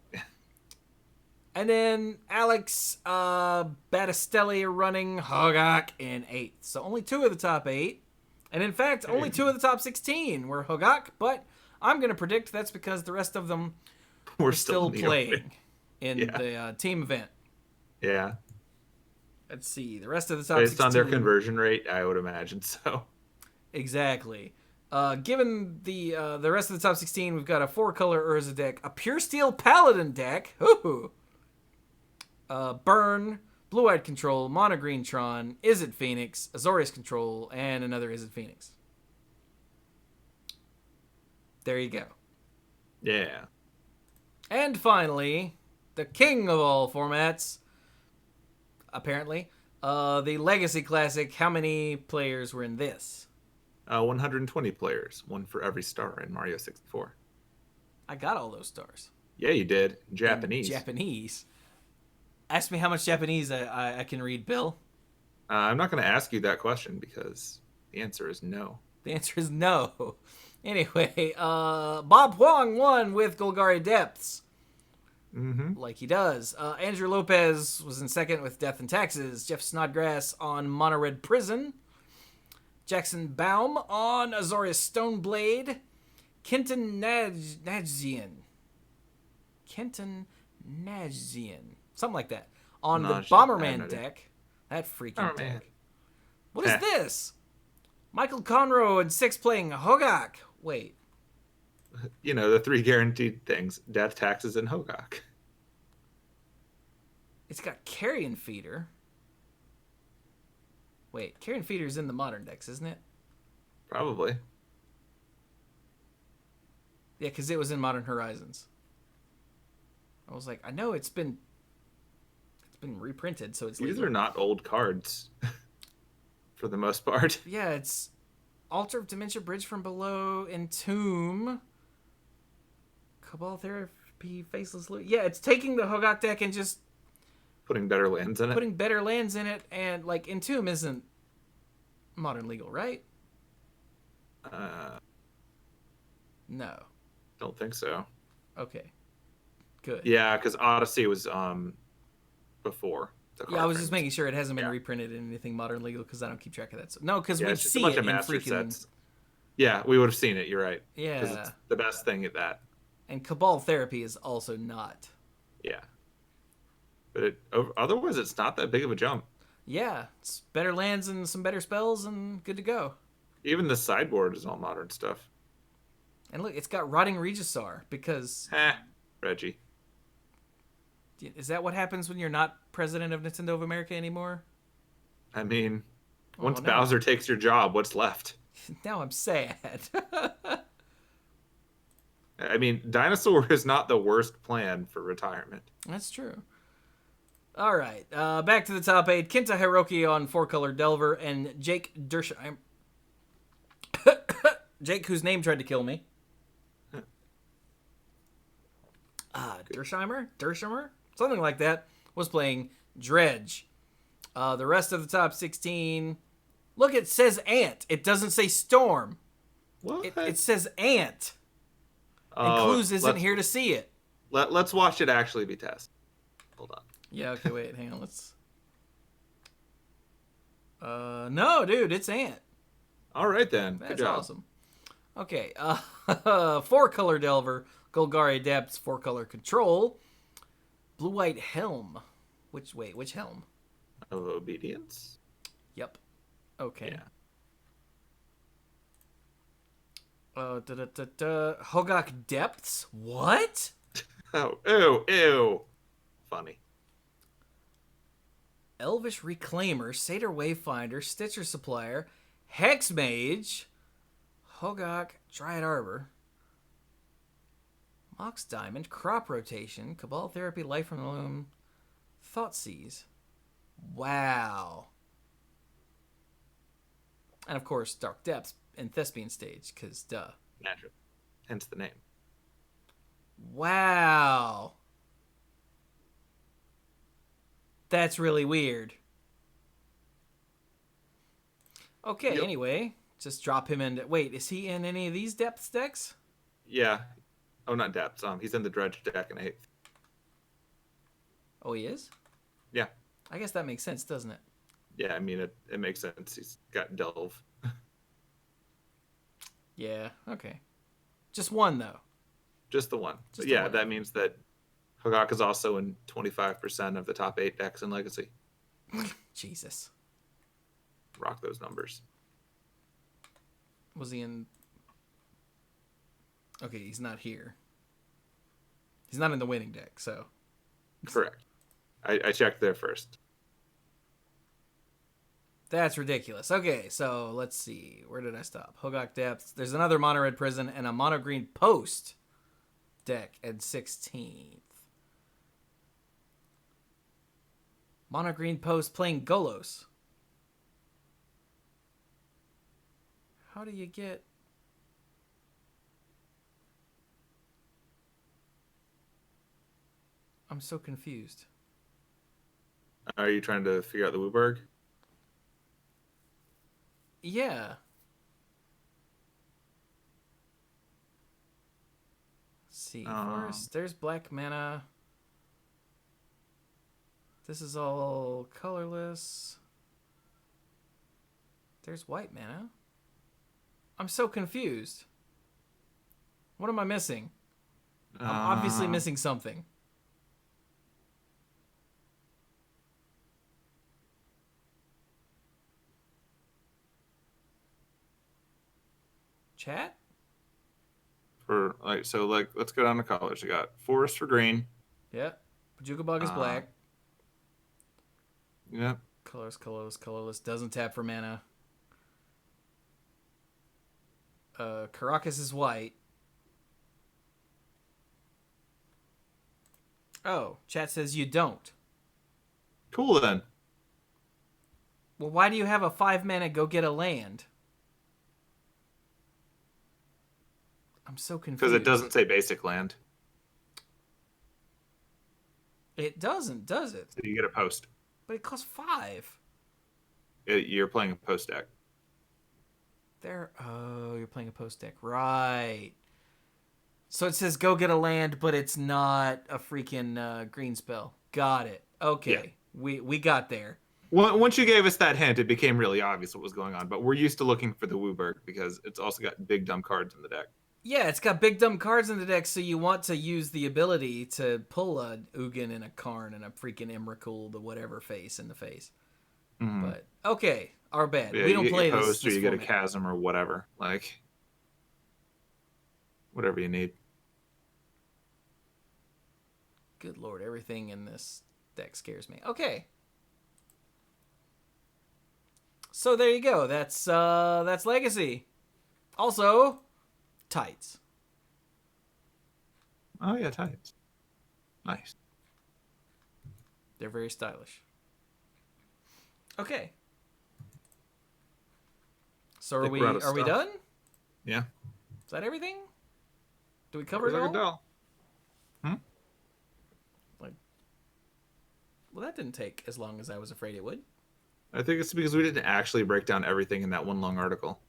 And then Alex Battistelli are running Hogaak in 8th. So only 2 of the top 8. And in fact, only 2 of the top 16 were Hogaak. But I'm going to predict that's because the rest of them We're were still in the playing in Yeah. the team event. Yeah. Let's see. The rest of the top Based 16. on their conversion rate, I would imagine so. Exactly. Given the rest of the top 16, we've got a 4-color Urza deck, a Pure Steel Paladin deck, ooh, Burn, Blue-Eyed Control, Mono Green Tron, Izzet Phoenix, Azorius Control, and another Izzet Phoenix. There you go. Yeah. And finally, the king of all formats, apparently, the Legacy Classic. How many players were in this? 120 players, one for every star in Mario 64. I got all those stars. Yeah, you did. Japanese. In Japanese. Ask me how much Japanese I can read, Bill. I'm not going to ask you that question because the answer is no. The answer is no. Anyway, Bob Huang won with Golgari Depths. Mm-hmm. Like he does. Andrew Lopez was in 2nd with Death and Taxes. Jeff Snodgrass on Mono Red Prison. Jackson Baum on Azorius Stoneblade. Kenton Najzian. Something like that. On the Bomberman deck. That freaking deck. What is this? Michael Conroe in 6 playing Hogaak. Wait. You know, the 3 guaranteed things. Death, Taxes, and Hogaak. It's got Carrion Feeder. Wait, Carrion Feeder's in the modern decks, isn't it? Probably. Yeah, because it was in Modern Horizons. I was like, I know it's been reprinted, so it's These legal. are not old cards for the most part. Yeah, it's Altar of Dementia, Bridge from Below, Entomb, Cabal Therapy, Faceless Loot. Yeah, it's taking the Hogaak deck and just putting better lands in it. Putting better lands in it, and like Entomb isn't modern legal, right? No. Don't think so. Okay. Good. Yeah, because Odyssey was before. Yeah, I was just making sure it hasn't been reprinted in anything modern legal because I don't keep track of that. So, no, because we'd see it in freaking sets. Yeah, we would have seen it. You're right. Yeah, it's the best thing at that. And Cabal Therapy is also not. Yeah, but otherwise, it's not that big of a jump. Yeah, it's better lands and some better spells and good to go. Even the sideboard is all modern stuff. And look, it's got Rotting Regisaur because... Reggie. Is that what happens when you're not president of Nintendo of America anymore? I mean, once Bowser takes your job, what's left? Now I'm sad. I mean, Dinosaur is not the worst plan for retirement. That's true. All right, back to the top 8. Kenta Hiroki on 4-color Delver and Jake Dersheimer. Jake, whose name tried to kill me. Dersheimer? Something like that. Was playing Dredge. The rest of the top 16... Look, it says Ant. It doesn't say Storm. What? It says Ant. And Cluze isn't here to see it. Let's watch it actually be tested. Hold on. Yeah, okay, wait, hang on, let's... no, dude, it's Ant. All right, then. Good That's job. awesome. Okay, 4-color Delver, Golgari Depths, 4-color Control, Blue-White Helm. Which helm? Of Obedience? Yep. Okay. Yeah. Hogaak Depths? What? Oh, ew. Funny. Elvish Reclaimer, Satyr Wayfinder, Stitcher Supplier, Hex Mage, Hogaak Dryad Arbor, Mox Diamond, Crop Rotation, Cabal Therapy, Life from the Loom, Thoughtseize. Wow. And of course, Dark Depths and Thespian Stage, because duh. Natural. Hence the name. Wow. That's really weird. Okay, Anyway, Just drop him in. Wait, is he in any of these depths decks? Yeah. Oh, not depths. He's in the dredge deck in 8th. Oh, he is? Yeah. I guess that makes sense, doesn't it? Yeah, I mean, it makes sense. He's got Delve. Yeah, okay. Just one, though. Just the one. Just But yeah, one. that means that Hogaak is also in 25% of the top 8 decks in Legacy. Jesus. Rock those numbers. Was he in... Okay, he's not here. He's not in the winning deck, so... Correct. I checked there first. That's ridiculous. Okay, so let's see. Where did I stop? Hogaak Depths. There's another mono red prison and a mono green post deck at 16th. Mono green post playing Golos. How do you get... I'm so confused. Are you trying to figure out the Wooburg? Yeah. Let's see. Forest. There's black mana. This is all colorless. There's white mana. I'm so confused. What am I missing? I'm obviously missing something. Chat? Let's go down to colors. We got Forest for green. Yeah. Pajuka Bug is black. Yep. Colorless. Doesn't tap for mana. Caracas is white. Oh, chat says you don't. Cool then. Well, why do you have a 5 mana go get a land? I'm so confused. Because it doesn't say basic land. It doesn't, does it? So you get a post. But it costs 5. You're playing a post deck. You're playing a post deck. Right. So it says go get a land, but it's not a freaking green spell. Got it. Okay. Yeah. We got there. Once you gave us that hint, it became really obvious what was going on. But we're used to looking for the Wooburg because it's also got big dumb cards in the deck. Yeah, it's got big dumb cards in the deck, so you want to use the ability to pull a Ugin and a Karn and a freaking Emrakul, the whatever face in the face. Mm-hmm. But okay, our bad. Yeah, we don't play this. Post, or you get a chasm or whatever, like whatever you need. Good lord, everything in this deck scares me. Okay, so there you go. That's Legacy. Also, tights. Oh yeah, tights. Nice. They're very stylish. Okay. So are we done? Yeah. Is that everything? Do we cover it all? Well, that didn't take as long as I was afraid it would. I think it's because we didn't actually break down everything in that one long article,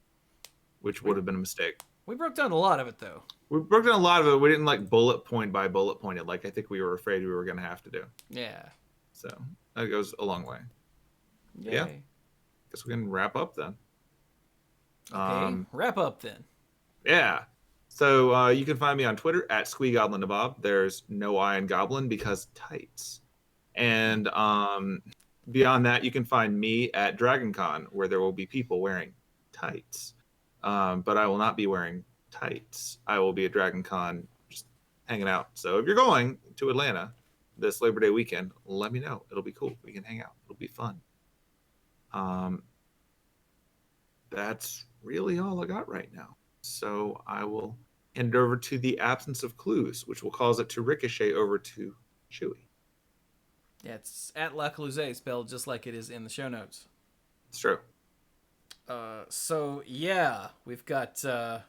which would have been a mistake. We broke down a lot of it, though. We broke down a lot of it. We didn't bullet point by bullet point it like I think we were afraid we were going to have to do. Yeah. So that goes a long way. Yay. Yeah. Guess we can wrap up then. Okay, wrap up then. Yeah. So you can find me on Twitter at Squee Goblin Nabob. There's no I in Goblin because tights. And beyond that, you can find me at DragonCon, where there will be people wearing tights. But I will not be wearing tights. I will be at DragonCon just hanging out. So if you're going to Atlanta this Labor Day weekend, let me know. It'll be cool. We can hang out. It'll be fun. That's really all I got right now. So I will hand it over to the absence of Cluze, which will cause it to ricochet over to Chewie. Yeah, it's at La Cluze, spelled just like it is in the show notes. It's true. So yeah, we've got all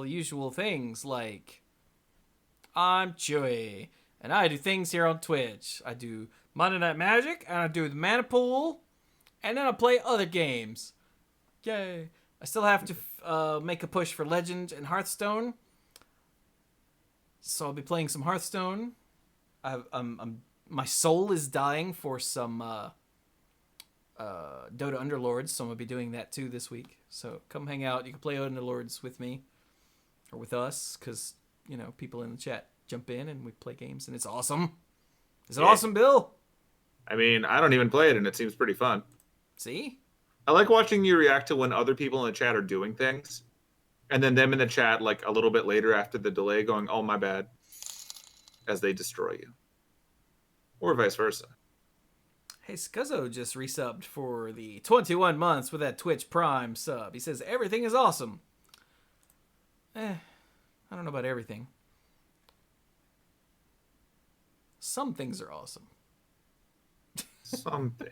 the usual things like I'm Chewie, and I do things here on Twitch. I do Monday Night Magic, and I do the Mana Pool, And then I'll play other games. Yay. I still have to make a push for Legend and Hearthstone. So I'll be playing some Hearthstone. My soul is dying for some Dota Underlords, so I'm going to be doing that too this week. So come hang out. You can play Underlords with me or with us because, people in the chat jump in and we play games, and it's awesome. Is it awesome, Bill? I mean, I don't even play it, and it seems pretty fun. See? I like watching you react to when other people in the chat are doing things, and then them in the chat, like, a little bit later after the delay going, oh, my bad, as they destroy you. Or vice versa. Hey, Scuzzo just resubbed for the 21 months with that Twitch Prime sub. He says, everything is awesome. I don't know about everything. Some things are awesome. Something.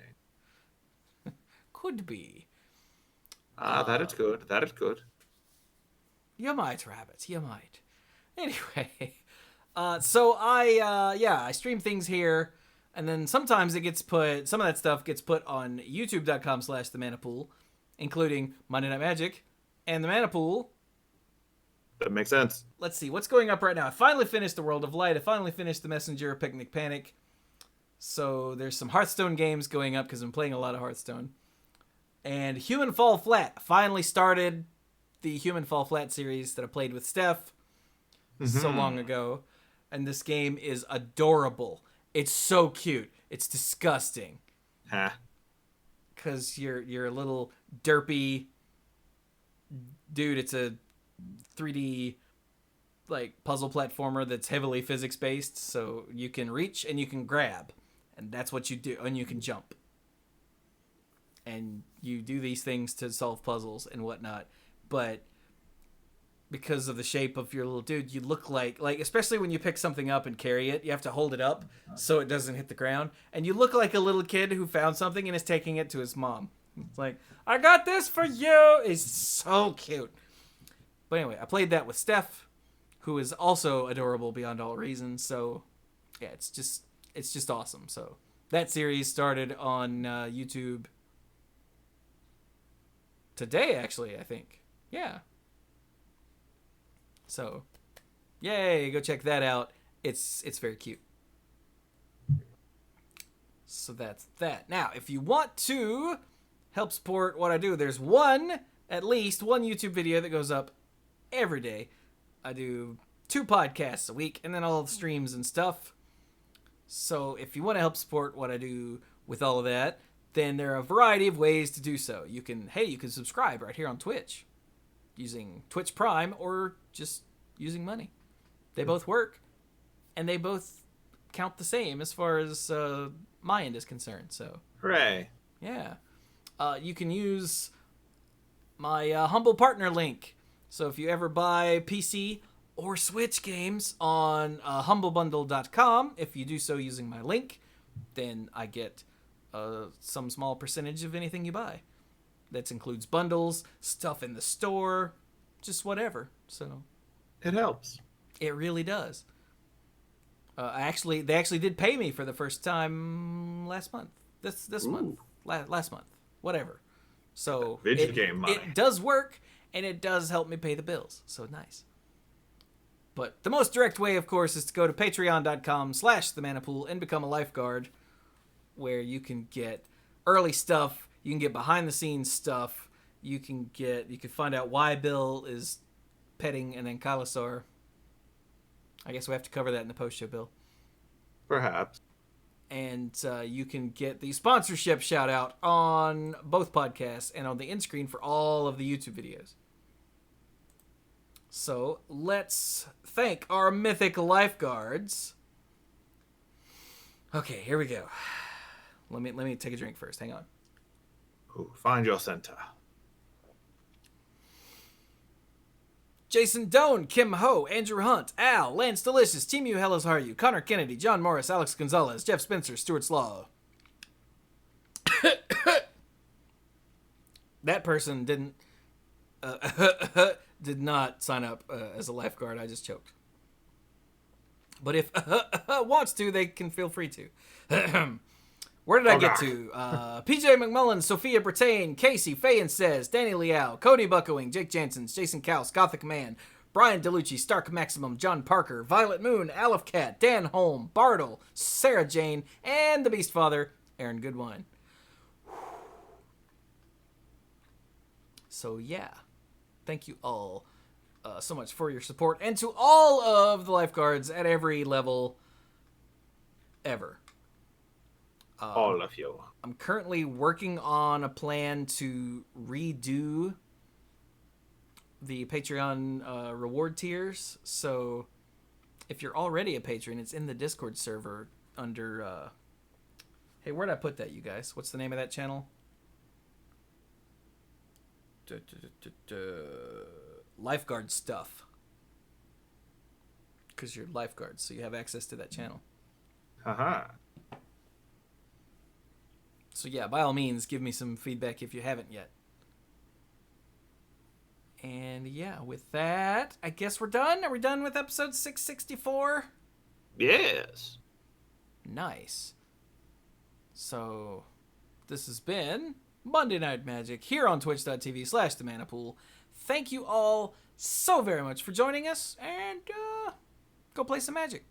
Could be. That is good. That is good. You might, Rabbit. You might. Anyway. So I stream things here, and then sometimes some of that stuff gets put on youtube.com/themanapool, including Monday Night Magic and the Manapool. That makes sense. Let's see, what's going up right now? I finally finished the World of Light. I finally finished the Messenger Picnic Panic. So there's some Hearthstone games going up because I'm playing a lot of Hearthstone. And Human Fall Flat. Finally started the Human Fall Flat series that I played with Steph so long ago. And this game is adorable. It's so cute. It's disgusting. Huh. Because you're a little derpy dude. It's a 3D puzzle platformer that's heavily physics based. So you can reach and you can grab. And that's what you do. And you can jump. And you do these things to solve puzzles and whatnot. But because of the shape of your little dude, you look like especially when you pick something up and carry it, you have to hold it up so it doesn't hit the ground. And you look like a little kid who found something and is taking it to his mom. It's like, I got this for you. It's so cute. But anyway, I played that with Steph, who is also adorable beyond all reason. So yeah, it's just awesome. So that series started on YouTube today, actually, I think. Yeah. So, yay, go check that out. It's very cute. So that's that. Now, if you want to help support what I do, there's at least one YouTube video that goes up every day. I do 2 podcasts a week and then all the streams and stuff. So if you want to help support what I do with all of that, then there are a variety of ways to do so. You can subscribe right here on Twitch using Twitch Prime or just using money. They both work, and they both count the same as far as my end is concerned. So, hooray! Yeah, you can use my humble partner link. So if you ever buy PC or Switch games on humblebundle.com, if you do so using my link, then I get some small percentage of anything you buy. That includes bundles, stuff in the store, just whatever. So it helps. It really does. They actually did pay me for the first time last month. This month, last month, whatever. So video game money. It does work, and it does help me pay the bills. So nice. But the most direct way, of course, is to go to patreon.com/themanapool and become a lifeguard, where you can get early stuff, you can get behind the scenes stuff, you can find out why Bill is petting an ankylosaur. I guess we have to cover that in the post show, Bill. Perhaps. And you can get the sponsorship shout out on both podcasts and on the end screen for all of the YouTube videos. So let's thank our mythic lifeguards. Okay, here we go. Let me take a drink first. Hang on. Ooh, find your center. Jason Doan, Kim Ho, Andrew Hunt, Al, Lance Delicious, Team U, Hellas How Are You, Connor Kennedy, John Morris, Alex Gonzalez, Jeff Spencer, Stuart Slaw. That person did not sign up as a lifeguard. I just choked. But if wants to, they can feel free to. Where did I get Hogaak. to? PJ McMullen, Sophia Brattain, Casey, Fayen Says, Danny Liao, Cody Buckowing, Jake Jansons, Jason Kaus, Gothic Man, Brian DeLucci, Stark Maximum, John Parker, Violet Moon, Aleph Cat, Dan Holm, Bartle, Sarah Jane, and the Beast Father, Aaron Goodwine. So yeah, thank you all so much for your support, and to all of the lifeguards at every level ever. All of you. I'm currently working on a plan to redo the Patreon reward tiers. So if you're already a patron, it's in the Discord server under... Hey, where'd I put that, you guys? What's the name of that channel? Lifeguard stuff. Because you're lifeguards, so you have access to that channel. Haha. So yeah, by all means, give me some feedback if you haven't yet. And yeah, with that, I guess we're done. Are we done with episode 664? Yes. Nice. So, this has been Monday Night Magic here on twitch.tv/themanapool. Thank you all so very much for joining us, and go play some Magic.